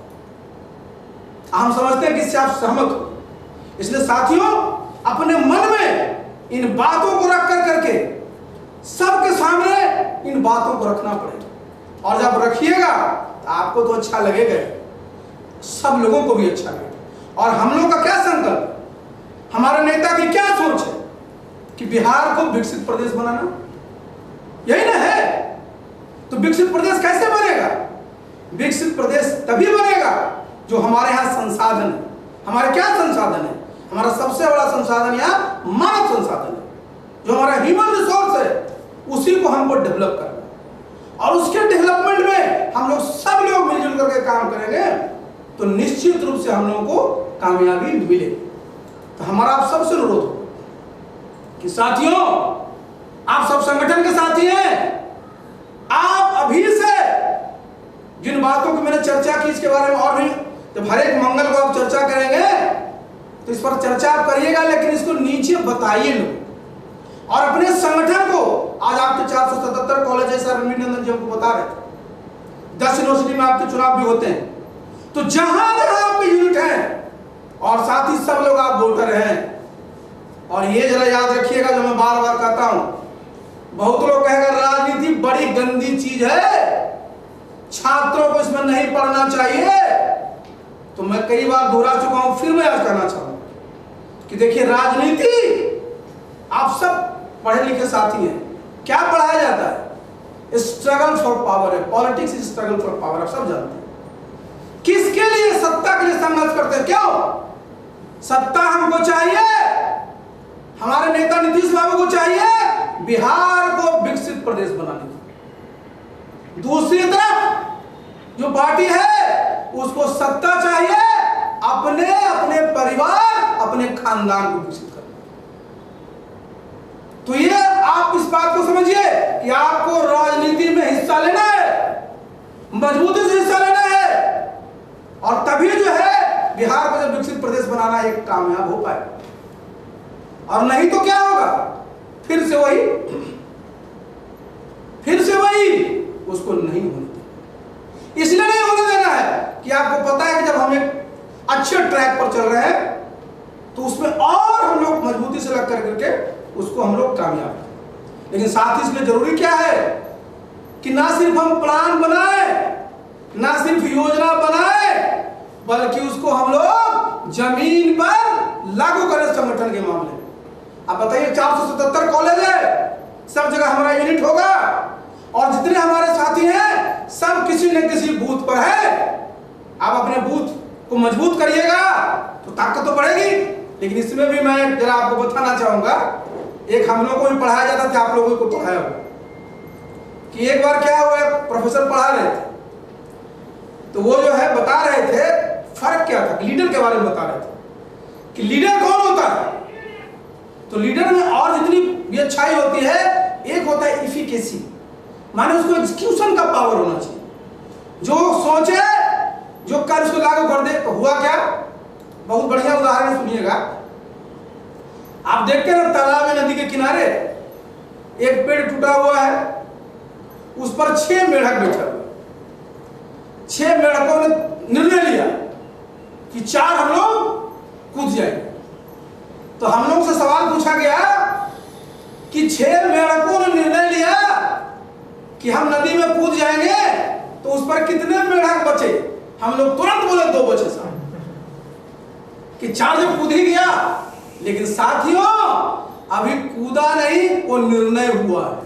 हम समझते हैं कि इससे आप सहमत हो। इसलिए साथियों, अपने मन में इन बातों को रख करके सबके सामने इन बातों को रखना पड़ेगा। और जब रखिएगा तो आपको तो अच्छा लगेगा, सब लोगों को भी अच्छा लगेगा। और हम लोग का क्या संकल्प, हमारे नेता की क्या सोच है कि बिहार को विकसित प्रदेश बनाना, यही ना है। तो विकसित प्रदेश कैसे बनेगा? विकसित प्रदेश तभी बनेगा जो हमारे यहाँ संसाधन है। हमारे क्या संसाधन है? हमारा सबसे बड़ा संसाधन यहाँ मानव संसाधन है। जो हमारा ह्यूमन रिसोर्स है, उसी को हमको डेवलप करना है। और उसके डेवलपमेंट में हम लोग सब लोग मिलजुल करके काम करेंगे तो निश्चित रूप से हम लोगों को कामयाबी मिलेगी। तो हमारा आप सबसे अनुरोध हो कि साथियों, आप सब संगठन के साथी हैं, आप अभी से जिन बातों की मैंने चर्चा की इसके बारे में और भी जब हर एक मंगल को आप चर्चा करेंगे तो इस पर चर्चा आप करिएगा, लेकिन इसको नीचे बताइए लोग और अपने संगठन को। आज आपके 477 कॉलेज है, सर रविंद्रनंदन जी हमको बता रहे थे, 10 यूनिवर्सिटी में आपके चुनाव भी होते हैं, तो जहां जहां आपके यूनिट है और साथ ही सब लोग आप वोटर हैं। और ये जरा याद रखिएगा जो मैं बार बार कहता हूं, बहुत लोग कहेगा राजनीति बड़ी गंदी चीज है, छात्रों को इसमें नहीं पढ़ना चाहिए। तो मैं कई बार दोहरा चुका हूं, फिर मैं आज कहना चाहूंगा कि देखिए राजनीति, आप सब पढ़े लिखे साथी हैं, क्या पढ़ाया जाता है? स्ट्रगल फॉर पावर है, politics is struggle for power, आप सब जानते हैं। किसके लिए? सत्ता के लिए संघर्ष करते हैं। क्यों? सत्ता हमको चाहिए, हमारे नेता नीतीश बाबू को चाहिए बिहार को विकसित प्रदेश बनाने की। दूसरी तरफ जो पार्टी है उसको सत्ता चाहिए अपने अपने परिवार, अपने खानदान को विकसित करने। तो ये आप इस बात को समझिए कि आपको राजनीति में हिस्सा लेना है, मजबूती से हिस्सा लेना है, और तभी जो है बिहार को जब विकसित प्रदेश बनाना एक कामयाब हो पाए। और नहीं तो क्या होगा? फिर से वही उसको नहीं होने देना। इसलिए नहीं होने देना है कि आपको पता है कि जब हम एक अच्छे ट्रैक पर चल रहे हैं तो उसमें और हम लोग मजबूती से लग करके उसको हम लोग कामयाब करें। लेकिन साथ ही इसमें जरूरी क्या है कि ना सिर्फ हम प्लान बनाए, ना सिर्फ योजना बनाए, बल्कि उसको हम लोग जमीन पर लागू करें संगठन के मामले में। अब बताइए 477 कॉलेज है, सब जगह हमारा यूनिट होगा और जितने हमारे साथी हैं सब किसी न किसी बूथ पर है। आप अपने बूथ को मजबूत करिएगा तो ताकत तो बढ़ेगी। लेकिन इसमें भी मैं जरा आपको बताना चाहूंगा, एक हम लोग को भी पढ़ाया जाता था, आप लोगों को पढ़ाया होगा कि एक बार क्या हुआ, प्रोफेसर पढ़ा रहे थे तो वो जो है बता रहे थे फर्क क्या था, लीडर के बारे में बता रहे थे कि लीडर कौन होता है। तो लीडर में और जितनी भी अच्छाई होती है, एक होता है इफिकेसी, माने उसको एग्जीक्यूशन का पावर होना चाहिए, जो सोचे जो कर उसको लागू कर दे। तो हुआ क्या, बहुत बढ़िया उदाहरण सुनिएगा। आप देखते हैं ना तालाब या नदी के किनारे एक पेड़ टूटा हुआ है, उस पर 6 मेढक बैठे हुए। 6 मेढकों ने निर्णय लिया कि 4 हम लोग कूद जाएंगे। तो हम लोग से सवाल पूछा गया कि 6 मेढकों ने निर्णय लिया कि हम नदी में कूद जाएंगे, तो उस पर कितने मेढक बचे? हम लोग तुरंत बोले 2 बचे साहब, कि 4 जब कूद ही गया। लेकिन साथियों अभी कूदा नहीं, वो निर्णय हुआ है।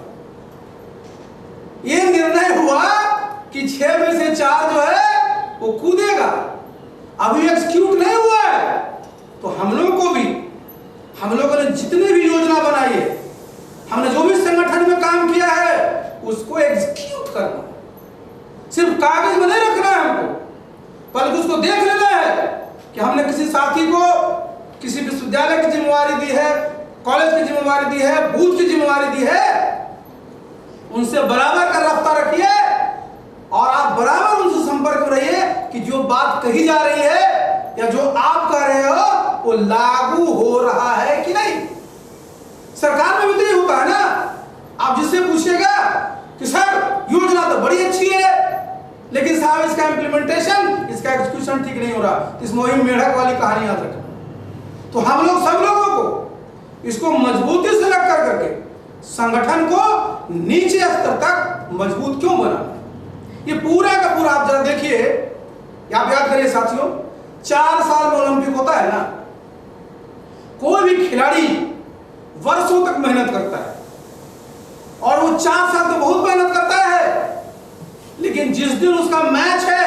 ये निर्णय हुआ कि 6 में से 4 जो है वो कूदेगा, अभी एक्सक्यूट नहीं हुआ है। तो हम लोगों ने जितनी भी योजना बनाई है, हमने जो भी संगठन में काम किया है, उसको एग्जीक्यूट करना है। सिर्फ कागज में नहीं रखना है हमको, बल्कि उसको देख लेना है कि हमने किसी साथी को किसी विश्वविद्यालय की जिम्मेवारी दी है, कॉलेज की जिम्मेवारी दी है, बूथ की जिम्मेवारी दी है, उनसे बराबर का रफ्ता रखिए और आप बराबर उनसे संपर्क में रहिए कि जो बात कही जा रही है या जो आप कह रहे हो वो लागू हो रहा है कि नहीं। सरकार में भी तो ये होता है ना, आप जिससे पूछिएगा कि सर योजना तो बड़ी अच्छी है, लेकिन साहब इसका इंप्लीमेंटेशन, इसका एग्जीक्यूशन ठीक नहीं हो रहा। इस मुहिम मेढक वाली कहानी याद रखना। तो हम लोग सब लोगों को इसको मजबूती से रख करके संगठन को नीचे स्तर तक मजबूत क्यों बनाना, ये पूरा का पूरा आप जरा देखिए, आप याद करिए साथियों, 4 साल में ओलंपिक होता है ना, कोई भी खिलाड़ी वर्षों तक मेहनत करता है और वो 4 साल तो बहुत मेहनत करता है, लेकिन जिस दिन उसका मैच है,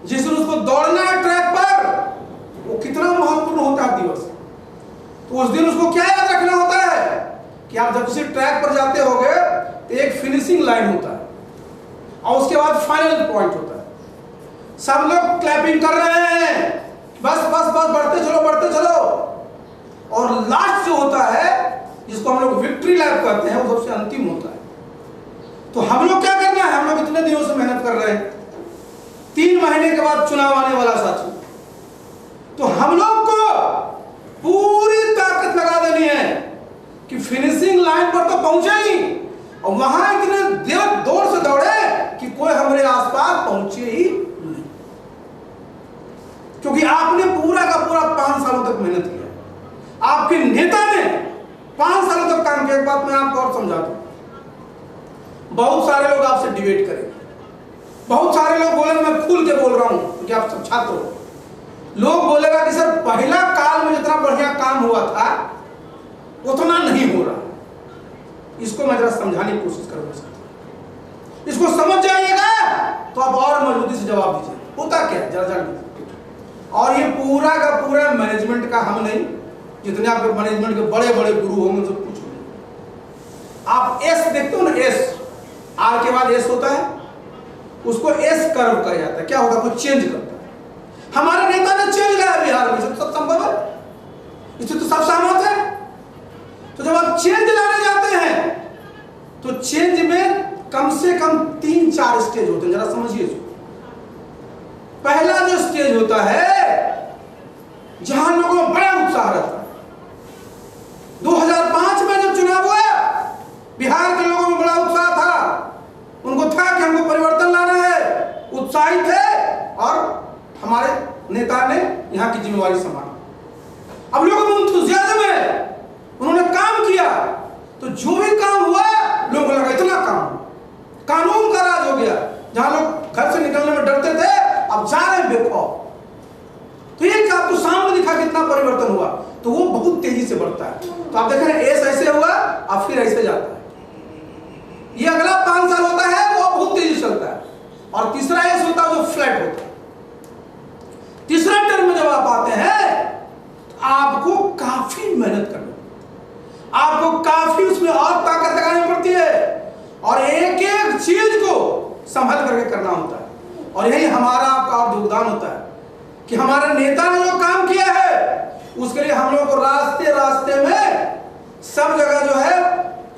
जिस दिन उसको दौड़ना है ट्रैक पर, वो कितना महत्वपूर्ण होता है दिवस। तो उस दिन उसको क्या याद रखना होता है कि आप जब किसी ट्रैक पर जाते होगे तो एक फिनिशिंग लाइन होता है और उसके बाद फाइनल पॉइंट होता है। सब लोग क्लैपिंग कर रहे हैं, बस बस बस बढ़ते चलो बढ़ते चलो, और लास्ट जो होता है जिसको हम लोग विक्ट्री लैप कहते हैं वो सबसे अंतिम होता है। तो हम लोग क्या करना है, हम लोग इतने दिनों से मेहनत कर रहे हैं, 3 महीने के बाद चुनाव आने वाला साथी, तो हम लोग को पूरी ताकत लगा देनी है कि फिनिशिंग लाइन पर तो पहुंचे ही, और वहां इतने देर दौड़ से दौड़े कि कोई हमारे आसपास पहुंचे ही नहीं, क्योंकि आपने पूरा का पूरा 5 सालों तक मेहनत किया, आपके नेता ने 5 सालों तक काम किया। एक बात मैं आपको और समझा दूं, बहुत सारे लोग आपसे डिबेट करेंगे, बहुत सारे लोग बोलेंगे, मैं खुल के बोल रहा हूं क्योंकि आप सब छात्र हो, लोग बोलेगा कि सर पहला काल में जितना बढ़िया काम हुआ था उतना नहीं हो रहा। इसको मैं जरा समझाने की कोशिश करूंगा, इसको समझ जाइएगा तो आप और मजबूती से जवाब दीजिए होता क्या है, जरा जान लीजिए। और ये पूरा का पूरा मैनेजमेंट का हम नहीं, जितने आपके मैनेजमेंट के बड़े बड़े गुरु होंगे उनसे पूछो। आप एस देखते हो ना, एस आर के बाद एस होता है, उसको एस कर्व कहा जाता है। क्या होगा, कुछ चेंज करता है। हमारे नेता ने चेंज लाया बिहार में, सब संभव है, इससे तो सब सहमत है। तो जब आप चेंज लाने जाते हैं तो चेंज में कम से कम 3-4 स्टेज होते हैं, जरा समझिए इसको। पहला जो स्टेज होता है जहां लोगों में बड़ा उत्साह रहता है, 2005 में जब चुनाव हुआ बिहार के लोगों में बड़ा उत्साह था, उनको था कि हमको परिवर्तन लाना है, उत्साहित थे और हमारे नेता ने यहां की जिम्मेवारी संभाली। अब लोगों में एंथुसियाज्म है, उन्होंने काम किया, तो जो भी काम हुआ लोगों को लगा इतना काम, कानून का राज हो गया, जहां लोग घर से निकलने में डरते थे अब जा रहे बेखौफ। तो ये आपको सामने दिखा कितना परिवर्तन हुआ, तो वो बहुत तेजी से बढ़ता है। तो आप देख रहे हैं एस ऐसे हुआ, अब फिर ऐसे जाता है, ये अगला 5 साल होता है वो बहुत तेजी चलता है, और तीसरा एस होता है जो फ्लैट होता है। तीसरा टर्म में जब आप आते हैं तो आपको काफी मेहनत करनी, आपको काफी उसमें और ताकत लगानी पड़ती है, और एक एक चीज को संभल करके करना होता है। और यही हमारा आपका और योगदान होता है कि हमारे नेता ने जो काम किया है उसके लिए हम लोग को रास्ते रास्ते में सब जगह जो है,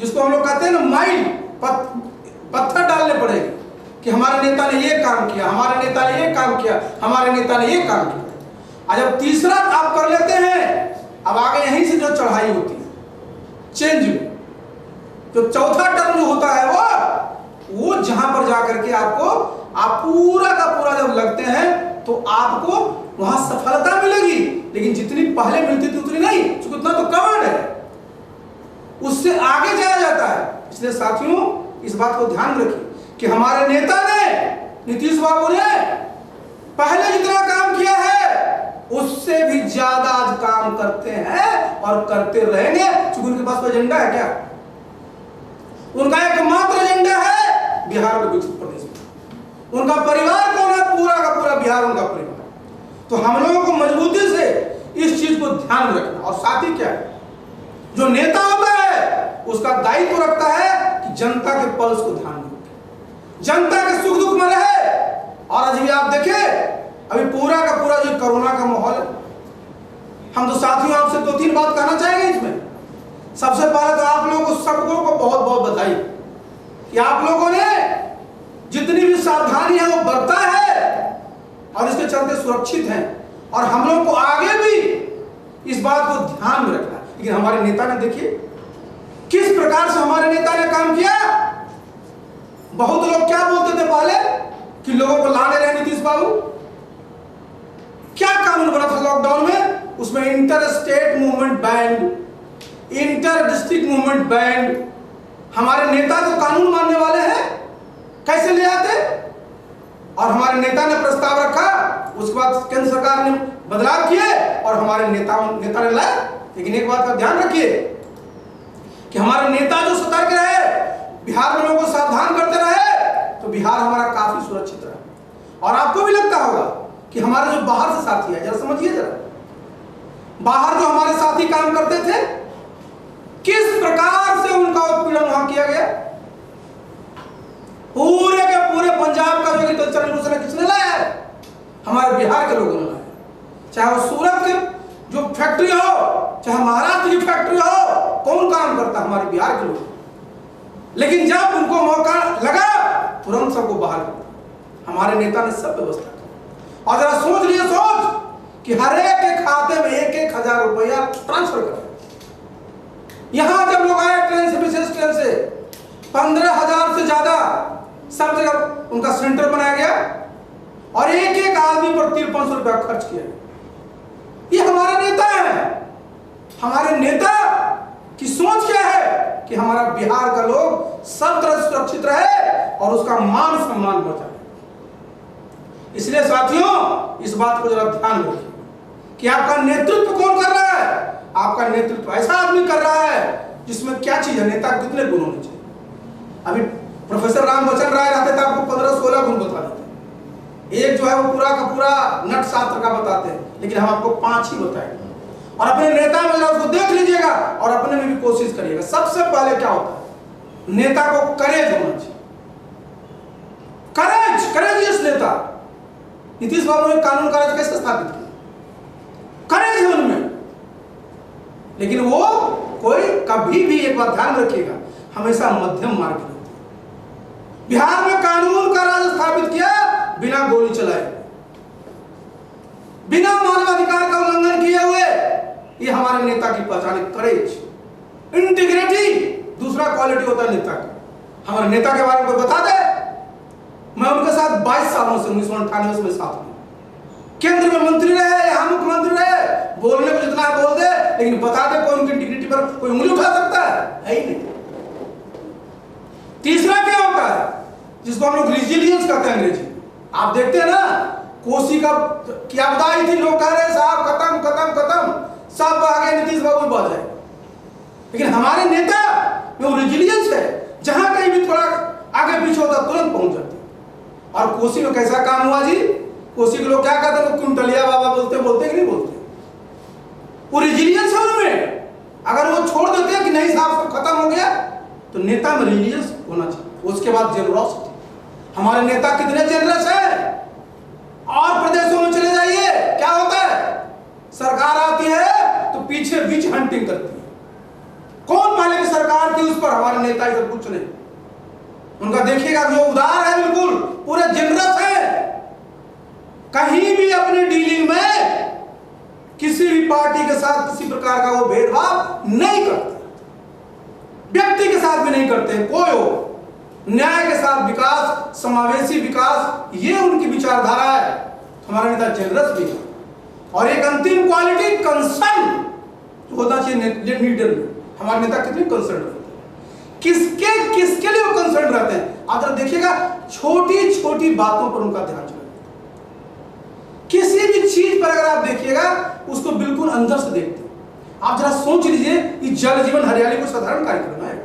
जिसको हम लोग कहते हैं ना माइल, पत्थर डालने पड़ेंगे कि हमारे नेता ने ये काम किया, हमारे नेता ने ये काम किया, हमारे नेता ने ये काम किया। और जब तीसरा आप कर लेते हैं, अब आगे यहीं से जो चढ़ाई होती है चेंज में, तो चौथा टर्म जो होता है वो जहां पर जाकर के आप पूरा का पूरा जब लगते हैं तो आपको वहां सफलता मिलेगी, लेकिन जितनी पहले मिलती थी उतनी नहीं, क्योंकि उतना तो कवर्ड है, उससे आगे जाया जाता है। इसलिए साथियों इस बात को ध्यान में रखिए कि हमारे नेता ने, नीतीश बाबू ने पहले जितना काम किया है उससे भी ज्यादा आज काम करते हैं और करते रहेंगे, क्योंकि उनके पास एजेंडा है। क्या उनका एकमात्र एजेंडा है? बिहार को विकसित प्रदेश में। उनका परिवार कौन है? पूरा का पूरा बिहार उनका परिवार। तो हम लोगों को मजबूती से इस चीज को ध्यान में रखना, और साथ ही क्या है, जो नेता होता है उसका दायित्व रखता है कि जनता के पल्स को ध्यान में रखे, जनता के सुख दुख में रहे। और आज भी आप देखें अभी पूरा का पूरा जो कोरोना का माहौल है, हम तो साथियों आपसे 2-3 बात कहना चाहेंगे इसमें। सबसे पहले तो आप लोगों को सबको बहुत बहुत बधाई कि आप लोगों ने जितनी भी सावधानी है वो बरता है और इसके चलते सुरक्षित हैं, और हम लोग को आगे भी इस बात को ध्यान में रखना है। लेकिन हमारे नेता ने देखिए किस प्रकार से हमारे नेता ने काम किया। बहुत लोग क्या बोलते थे पहले कि लोगों को लाने रहे नीतीश बाबू, क्या कानून बना था लॉकडाउन में, उसमें inter state movement band, inter district movement band. हमारे नेता तो कानून मानने वाले हैं, कैसे ले आते? और हमारे नेता ने प्रस्ताव रखा, उसके बाद केंद्र सरकार ने बदलाव किए और हमारे नेता ने लाए। लेकिन एक बात का ध्यान रखिए कि हमारे नेता जो सतर्क रहे, बिहार में लोगों को सावधान करते रहे, तो बिहार हमारा काफी सुरक्षित रहा। और आपको भी लगता होगा कि हमारे जो बाहर से साथी है, जरा समझिए, जरा बाहर जो हमारे साथी काम करते थे किस प्रकार से उनका उत्पीड़न वहां किया गया। पूरे के पूरे पंजाब का जो एग्रीकल्चर रेवोल्यूशन किसने लाया है? हमारे बिहार के लोगों ने लाया। चाहे वो सूरत के जो फैक्ट्री हो चाहे महाराष्ट्र की फैक्ट्री हो, कौन काम करता? हमारे बिहार के लोग। लेकिन जब उनको मौका लगा तुरंत सबको बहाल कर हमारे नेता ने सब व्यवस्था की। और जरा सोच लिए कि हर एक के खाते में 1,000 रुपया ट्रांसफर करें। यहां जब लोग आए ट्रेन से, विशेष ट्रेन से, 15,000 से ज्यादा सब जगह उनका सेंटर बनाया गया और एक आदमी पर 5300 रुपया खर्च किया। ये हमारे नेता है। हमारे नेता की सोच क्या है कि हमारा बिहार का लोग सब तरह से सुरक्षित रहे और उसका मान सम्मान बढ़ जाए। इसलिए साथियों, इस बात को जरा ध्यान रखिए कि आपका नेतृत्व कौन कर रहा है। आपका नेतृत्व ऐसा आदमी कर रहा है जिसमें क्या चीज है, नेता कितने गुण होने चाहिए। अभी प्रोफेसर रामबचन राय रहते थे, आपको 15-16 गुण बता देते। एक जो है वो पूरा का पूरा नट शास्त्र का बताते हैं, लेकिन हम आपको 5 ही बताएंगे। और अपने नेता में उसको देख लीजिएगा और अपने में भी कोशिश करिएगा। सबसे पहले क्या होता है, नेता को करेज होना चाहिए। करेजियस नेता। नीतीश बाबू ने कानून का राज कैसे स्थापित किया? करेज है उनमें। लेकिन वो कोई कभी भी, एक बात ध्यान रखिएगा, हमेशा मध्यम मार्ग लेते। बिहार में कानून का राज स्थापित किया बिना गोली चलाए, बिना मानवाधिकार का उल्लंघन किए हुए। ये हमारे नेता की पहचान है, करेज, इंटीग्रिटी। दूसरा क्वालिटी होता है नेता का। हमारे नेता के बारे में कोई बता दे। मैं उनके साथ 22 सालों से 1998 में साथ हूं। केंद्र में मंत्री रहे, यहां मुख्यमंत्री रहे, बोलने को जितना बोल दे, लेकिन बता दे कोई उनकी इंटीग्रिटी पर कोई उंगली उठा सकता है ही नहीं। तीसरा क्या होता है, जिसको हम लोग रिजिलियंस कहते हैं अंग्रेजी। आप देखते हैं ना, कोसी का क्या बताई थी, लोग कह रहे साहब खत्म खत्म खत्म, सब आगे नीतीश बाबू बढ़ जाए। लेकिन हमारे नेता में वो रिजिलियंस है, जहां कहीं भी थोड़ा आगे पीछे होता तुरंत पहुंच जाते। और कोसी में कैसा काम हुआ जी, कोसी के लोग क्या कहते हैं, कुंटलिया बाबा बोलते बोलते कि नहीं बोलते। वो रिजिलियंस है उनमें। अगर वो छोड़ देते हैं कि नहीं साहब सब खत्म हो गया, तो नेता में रिजिलियंस होना चाहिए। उसके बाद जेनरॉसिटी। हमारे नेता कितने जेनरस है। और प्रदेशों में चले जाइए, क्या होता है, सरकार आती है तो पीछे बीच हंटिंग करती है। कौन पहले की सरकार थी उस पर, हमारे नेता इधर कुछ नहीं। उनका देखिएगा जो उदार है, बिल्कुल पूरे जेनरस है। कहीं भी अपनी डीलिंग में किसी भी पार्टी के साथ किसी प्रकार का वो भेदभाव नहीं करते, व्यक्ति के साथ भी नहीं करते। कोई हो, न्याय के साथ विकास, समावेशी विकास, ये उनकी विचारधारा है। हमारा नेता जेनरस भी है। और एक अंतिम क्वालिटी, कंसर्न होना चाहिए लीडर में। हमारे नेता कितने कंसर्न रहते हैं, किसके लिए वो कंसर्न रहते हैं। आप जरा देखिएगा, छोटी छोटी बातों पर उनका ध्यान चला। किसी भी चीज पर अगर आप देखिएगा, उसको बिल्कुल अंदर से देखते हैं। आप जरा सोच लीजिए, ये जल जीवन हरियाली कोई साधारण कार्यक्रम है?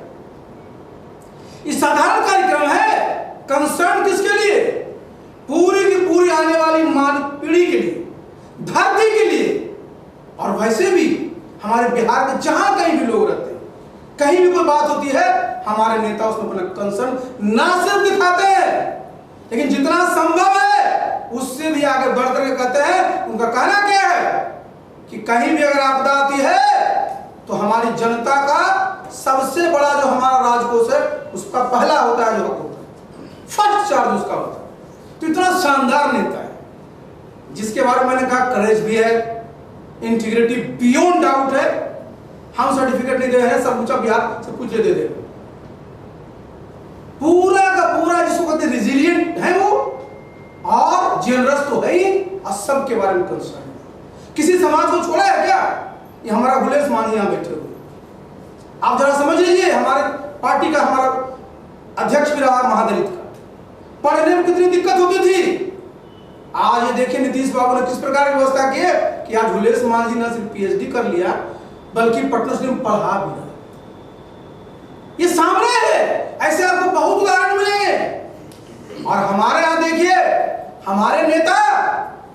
ये साधारण कार्यक्रम है। कंसर्न किसके लिए? पूरी की पूरी आने वाली मानव पीढ़ी के लिए, धरती के लिए। और वैसे भी हमारे बिहार के जहां कहीं भी लोग रहते हैं, कहीं भी कोई बात होती है, हमारे नेता उसमें अपना कंसर्न ना सिर्फ दिखाते हैं, लेकिन जितना संभव है उससे भी आगे बढ़ करके कहते हैं। उनका कहना क्या है कि कहीं भी अगर आपदा आती है तो हमारी जनता का सबसे बड़ा जो हमारा राजकोष है, उसका पहला होता है जो हक होता है, फर्स्ट चार्ज उसका होता है। तो इतना शानदार नेता है, जिसके बारे में मैंने कहा करेज भी है, इंटीग्रिटी बियॉन्ड डाउट है। हम सर्टिफिकेट नहीं दे रहे हैं, सब कुछ बिहार सब कुछ दे दे। पूरा का पूरा जिसको कहते हैं रिजिलियंट है वो, और जेनरस तो है ही, और सबके बारे में कंसर्न है। किसी समाज को छोड़ा है क्या? ये हमारा गुलेश मानी यहां बैठे हुए। आप जरा समझ लीजिए, हमारे पार्टी का हमारा अध्यक्ष भी रहा महादलित का, पढ़ने में कितनी दिक्कत होती थी। आज ये देखिए नीतीश बाबू ने किस प्रकार की व्यवस्था की है कि आज गुलेश मान जी न सिर्फ पीएचडी कर लिया, बल्कि पटना यूनिवर्सिटी में पढ़ा भी रहा। ये सामने है, ऐसे आपको बहुत उदाहरण मिलेंगे। और हमारे यहां देखिए, हमारे नेता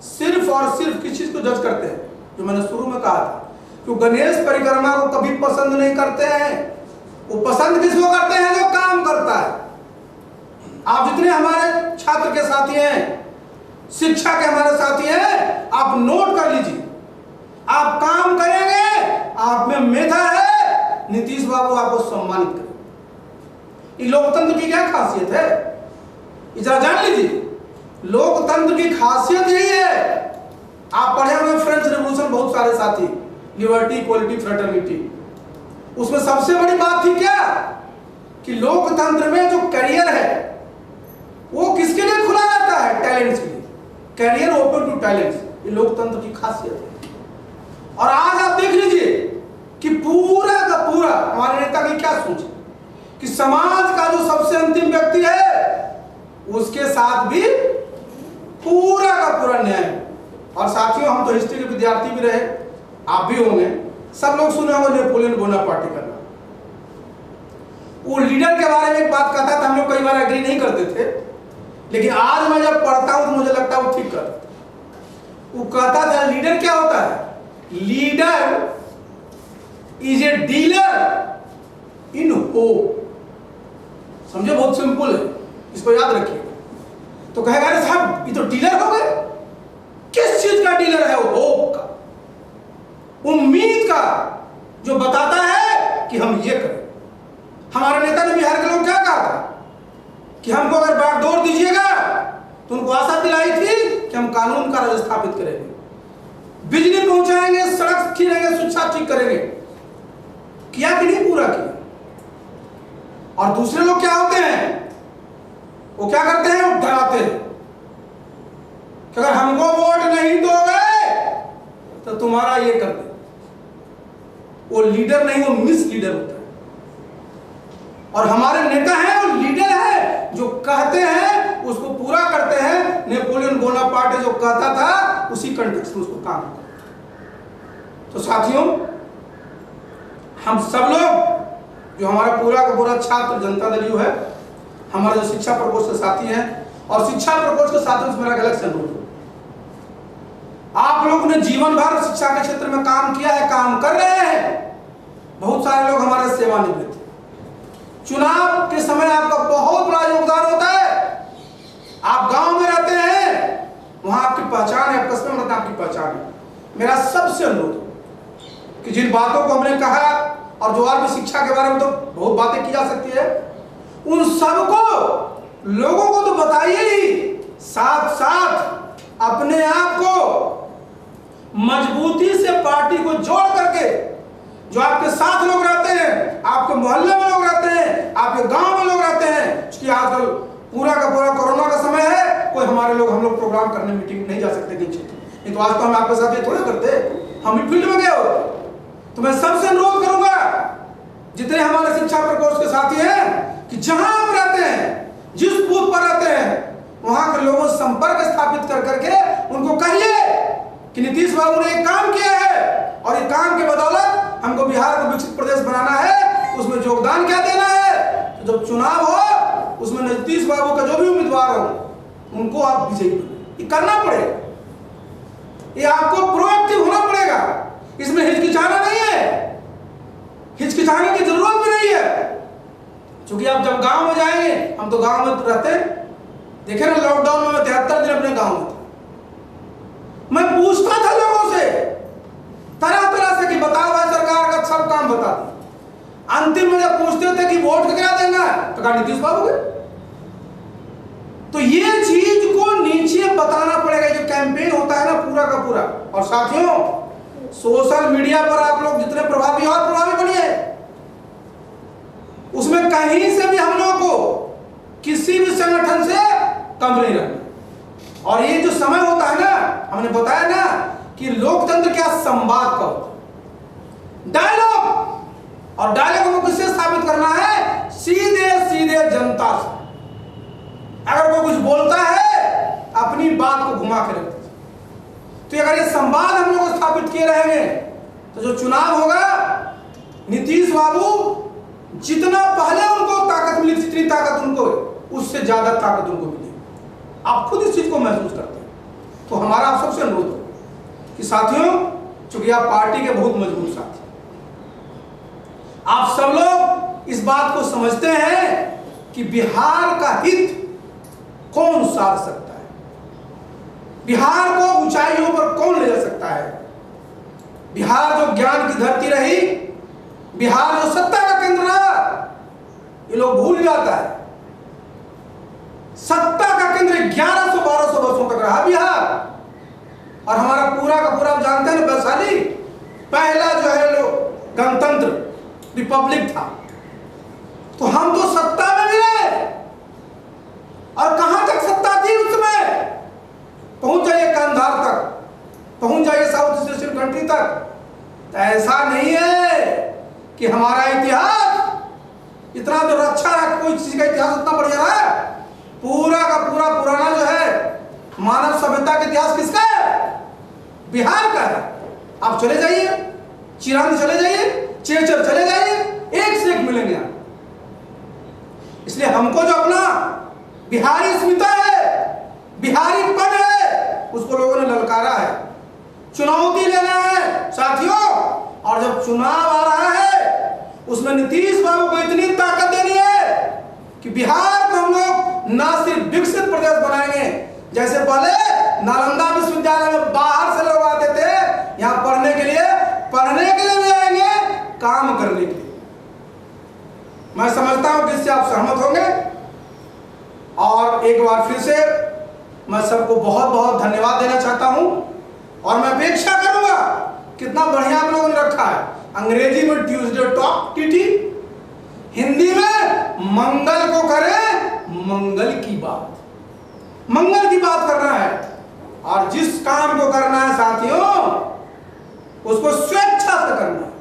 सिर्फ और सिर्फ किस चीज को जज करते हैं, जो मैंने शुरू में कहा था, कि गणेश परिक्रमा को कभी पसंद नहीं करते हैं। वो पसंद किसको करते हैं? जो काम करता है। आप जितने हमारे छात्र के साथी हैं, शिक्षा के हमारे साथी हैं, आप नोट कर लीजिए, आप काम करेंगे आप में मेधा है, नीतीश बाबू आपको सम्मानित करें। ये लोकतंत्र की क्या खासियत है, जरा जान लीजिए। लोकतंत्र की खासियत यही है। आप पढ़े हुए फ्रेंच रेवोल्यूशन, बहुत सारे साथी, लिबर्टी, इक्वलिटी, फ्रेटर्निटी, उसमें सबसे बड़ी बात थी क्या कि लोकतंत्र में जो करियर है वो किसके लिए खुला रहता है? टैलेंट्स के लिए। करियर ओपन टू टैलेंट्स, ये लोकतंत्र की खासियत है। और आज आप देख लीजिए कि पूरा का पूरा हमारे नेता की क्या सोच है कि समाज का जो सबसे अंतिम व्यक्ति है उसके साथ भी पूरा का पूरा न्याय। और साथियों, हम तो हिस्ट्री के विद्यार्थी भी रहे, आप भी होंगे, सब लोग सुने होंगे नेपोलियन बोनापार्टी का नाम। वो लीडर के बारे में एक बात कहता था, हम लोग कई बार एग्री नहीं करते थे, लेकिन आज मैं जब पढ़ता हूं तो मुझे लगता है वो ठीक करता। वो कहता था लीडर क्या होता है? Leader is a dealer in hope. समझो, बहुत सिंपल है, इसको याद रखिए। तो कहेगा अरे साहब ये तो डीलर हो गए। किस चीज का डीलर है वो? होप का, उम्मीद का, जो बताता है कि हम ये करें। हमारे नेता ने बिहार के लोग क्या कहा था कि हमको अगर बागडोर दीजिएगा तो उनको आशा दिलाई थी कि हम कानून का राज स्थापित करेंगे, बिजली पहुंचाएंगे, सड़क खींचेंगे, शिक्षा ठीक करेंगे। किया कि नहीं? पूरा किया। और दूसरे लोग क्या होते हैं, वो क्या करते हैं? वो डराते हैं कि अगर हमको वोट नहीं दोगे तो तुम्हारा ये कर दे। वो लीडर नहीं, वो मिस लीडर होता है। और हमारे नेता हैं वो लीडर है, जो कहते हैं उसको पूरा करते हैं। नेपोलियन बोनापार्ट जो कहता था उसी कंटेक्स्ट में उसको काम करता। तो साथियों, हम सब लोग, जो हमारा पूरा का पूरा छात्र जनता दल यू है, हमारे जो शिक्षा प्रकोष्ठ के साथी हैं और शिक्षा प्रकोष्ठ के साथियों से मेरा गलत अनुरोध है, आप लोग ने जीवन भर शिक्षा के क्षेत्र में काम किया है, काम कर रहे हैं। बहुत सारे लोग हमारे सेवानिवृत्त। चुनाव के समय आपका बहुत बड़ा योगदान होता है। आप गांव में रहते हैं, वहां आपकी पहचान है, कस्बे में आपकी पहचान है। मेरा सबसे अनुरोध कि जिन बातों को हमने कहा और जो और भी शिक्षा के बारे में तो बहुत बातें की जा सकती है, उन सबको लोगों को तो बताइए ही, साथ साथ अपने आप को मजबूती से पार्टी को जोड़ करके, जो आपके साथ लोग रहते हैं, आपके मोहल्ले में लोग रहते हैं, आपके गांव में लोग रहते हैं, क्योंकि आजकल पूरा का पूरा कोरोना का समय है, कोई हमारे लोग, हम लोग प्रोग्राम करने मीटिंग नहीं जा सकते किन क्षेत्र में। नहीं तो आज तो हम आपके साथ ये थोड़े करते, हम ही फील्ड में गए हो। तो मैं सबसे अनुरोध करूंगा, जितने हमारे शिक्षा प्रकोष्ठ के साथी हैं, कि जहां आप रहते हैं, जिस बूथ पर रहते हैं, वहां के लोगों से संपर्क स्थापित कर करके उनको कहिए कि नीतीश बाबू ने एक काम किया है और ये काम के बदौलत हमको बिहार को विकसित प्रदेश बनाना है, उसमें योगदान क्या देना है। तो जब चुनाव हो उसमें नीतीश बाबू का जो भी उम्मीदवार हो उनको आप विजयी बनाए। ये करना पड़ेगा, ये आपको प्रोएक्टिव होना पड़ेगा। इसमें हिचकिचाना नहीं है, हिचकिचाने की जरूरत भी नहीं है। क्योंकि आप जब गांव में जाएंगे, हम तो गांव में रहते हैं, देखे ना लॉकडाउन में मैं 73 दिन अपने गांव में था। मैं पूछता था लोगों से तरह तरह से कि बताओ भाई सरकार का सब काम बता दी। अंतिम में जब पूछते थे कि वोट क्या देना है तो कहा नीतीश बाबू के। तो ये चीज को नीचे बताना पड़ेगा, जो कैंपेन होता है ना पूरा का पूरा। और साथियों, सोशल मीडिया पर आप लोग जितने प्रभावी और प्रभावी बनिए, उसमें कहीं से भी हम लोग को किसी भी संगठन से कम नहीं रहना। और ये जो समय होता है ना, हमने बताया ना कि लोकतंत्र क्या संवाद का होता है, डायलॉग। और डायलॉग को किससे स्थापित करना है? सीधे सीधे जनता से। अगर कोई कुछ बोलता है अपनी बात को घुमा के रखते, तो अगर ये संवाद हम लोग स्थापित किए रहेंगे तो जो चुनाव होगा, नीतीश बाबू जितना पहले उनको ताकत मिली, जितनी ताकत उनको, उससे ज्यादा ताकत उनको मिली। आप खुद इस चीज को महसूस करते हैं। तो हमारा आप सबसे अनुरोध है कि साथियों, चूंकि आप पार्टी के बहुत मजबूत साथी, आप सब लोग इस बात को समझते हैं कि बिहार का हित कौन साध सकता है, बिहार को ऊंचाइयों पर कौन ले जा सकता है, बिहार जो ज्ञान की धरती रही, बिहार जो सत्ता का केंद्र रहा, ये लोग भूल जाता है। सत्ता का केंद्र 1100-1200 वर्षों तक रहा बिहार। और हमारा पूरा का पूरा आप जानते हैं ना, वैशाली पहला जो है गणतंत्र रिपब्लिक था। तो हम तो सत्ता में भी रहे, और कहां तक सत्ता थी उसमें? पहुंच जाइए कांधार तक, पहुंच जाइए साउथ एशियन कंट्री तक। तो ऐसा नहीं है कि हमारा इतिहास इतना जो रक्षा रहा, कोई चीज का इतिहास इतना बढ़िया रहा है। पूरा का पूरा पुराना जो है मानव सभ्यता का इतिहास किसका है? बिहार का है। आप चले जाइए, चिरांद चले जाइए, चेचर चले जाइए, एक से एक मिलेंगे आप। इसलिए हमको जो अपना बिहारी अस्मिता है, बिहारीपन है, उसको लोगों ने ललकारा है, चुनौती लेना है साथियों। और जब चुनाव आ रहा है, उसमें नीतीश बाबू को इतनी ताकत देनी है कि बिहार को हम लोग ना सिर्फ विकसित प्रदेश बनाएंगे, जैसे पहले नालंदा विश्वविद्यालय में बाहर से लोग आते थे यहाँ पढ़ने के लिए भी आएंगे, काम करने के लिए। मैं समझता हूं कि इससे आप सहमत होंगे। और एक बार फिर से मैं सबको बहुत बहुत धन्यवाद देना चाहता हूं, और मैं अपेक्षा करूंगा, कितना बढ़िया आप लोगों ने रखा है। अंग्रेजी में ट्यूसडे टॉक टीटी, हिंदी में मंगल को करें मंगल की बात, मंगल की बात करना है। और जिस काम को करना है साथियों, उसको स्वेच्छा से करना है।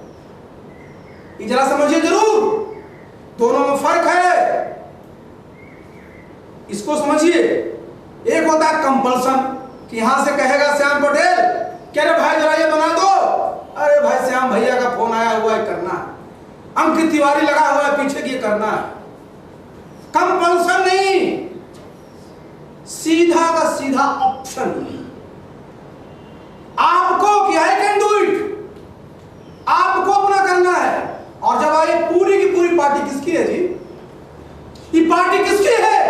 ये जरा समझिए जरूर, दोनों में फर्क है, इसको समझिए। एक होता है कंपल्सन, कि यहां से कहेगा श्याम पटेल, कह रहे भाई जरा ये बना दो, अरे भाई श्याम भैया का फोन आया हुआ है, करना है। अंकित तिवारी लगा हुआ है पीछे की, करना है। कंपल्सन नहीं, सीधा का सीधा ऑप्शन। आपको कि आई कैन डू इट, आपको अपना करना है। और जब आई पूरी की पूरी पार्टी किसकी है जी? ये पार्टी किसकी है?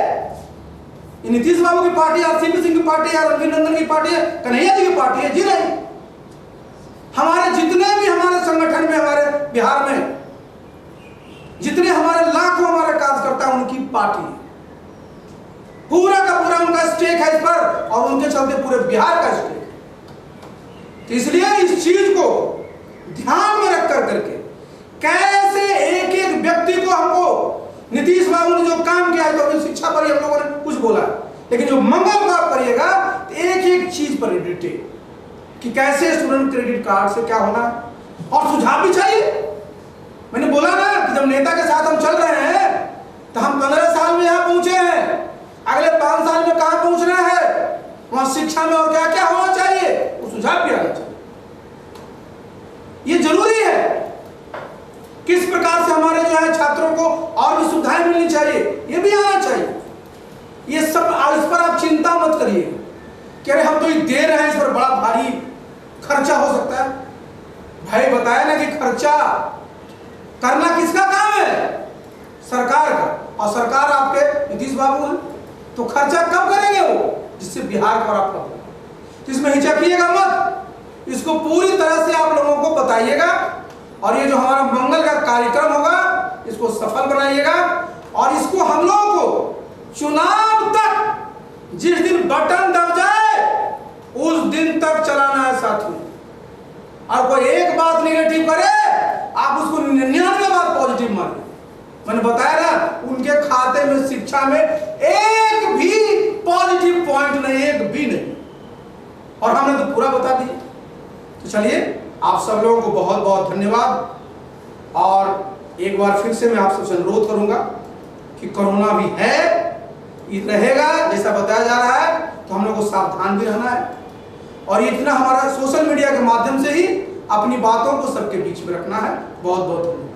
ये नीतीश बाबू की पार्टी, आरसीपी सिंह की पार्टी है, रवि नंदन की पार्टी है, कन्हैया जी की पार्टी है? जी नहीं। हमारे जितने भी हमारे संगठन में, हमारे बिहार में जितने हमारे लाखों हमारे कार्यकर्ता, उनकी पार्टी है। पूरा का पूरा उनका स्टेक है इस पर, और उनके चलते पूरे बिहार का स्टेक है। तो इसलिए इस चीज को ध्यान में रख करके, कैसे एक एक व्यक्ति को हमको, नीतीश बाबू ने जो काम किया है, तो अभी शिक्षा पर ही हम लोगों ने कुछ बोला, लेकिन जो मंगल को आप करिएगा तो एक एक चीज पर डिटेल, कि कैसे स्टूडेंट क्रेडिट कार्ड से क्या होना, और सुझाव भी चाहिए। मैंने बोला ना कि जब नेता के साथ हम चल रहे हैं, तो हम 15 साल में यहाँ पहुंचे हैं, अगले 5 साल में कहां पहुंचना है, वहां शिक्षा में और क्या क्या होना चाहिए, वो सुझाव भी आना चाहिए। ये जरूरी है। किस प्रकार से हमारे जो है छात्रों को और भी सुविधाएं मिलनी चाहिए, ये भी आना चाहिए। ये सब, इस पर आप चिंता मत करिए कि अरे हम तो ये दे रहे हैं, इस पर बड़ा भारी खर्चा हो सकता है। भाई बताया ना कि खर्चा करना किसका काम है? सरकार का। और सरकार आपके नीतीश बाबू हैं, तो खर्चा कब करेंगे वो? जिससे बिहार का और आपका होगा। तो इसमें हिचकिएगा मत, इसको पूरी तरह से आप लोगों को बताइएगा, और ये जो हमारा मंगल का कार्यक्रम होगा, इसको सफल बनाइएगा। और इसको हम लोगों को चुनाव तक, जिस दिन बटन दब जाए उस दिन तक चलाना है साथियों। और कोई एक बात नेगेटिव करे, आप उसको 99 बात पॉजिटिव मानिए। मैंने बताया ना, उनके खाते में शिक्षा में एक भी पॉजिटिव पॉइंट नहीं, एक भी नहीं, और हमने तो पूरा बता दिया। तो चलिए, आप सब लोगों को बहुत बहुत धन्यवाद। और एक बार फिर से मैं आप सबसे अनुरोध करूंगा कि कोरोना भी है, ये रहेगा जैसा बताया जा रहा है, तो हम लोग को सावधान भी रहना है। और ये इतना हमारा सोशल मीडिया के माध्यम से ही अपनी बातों को सबके बीच में रखना है। बहुत बहुत धन्यवाद।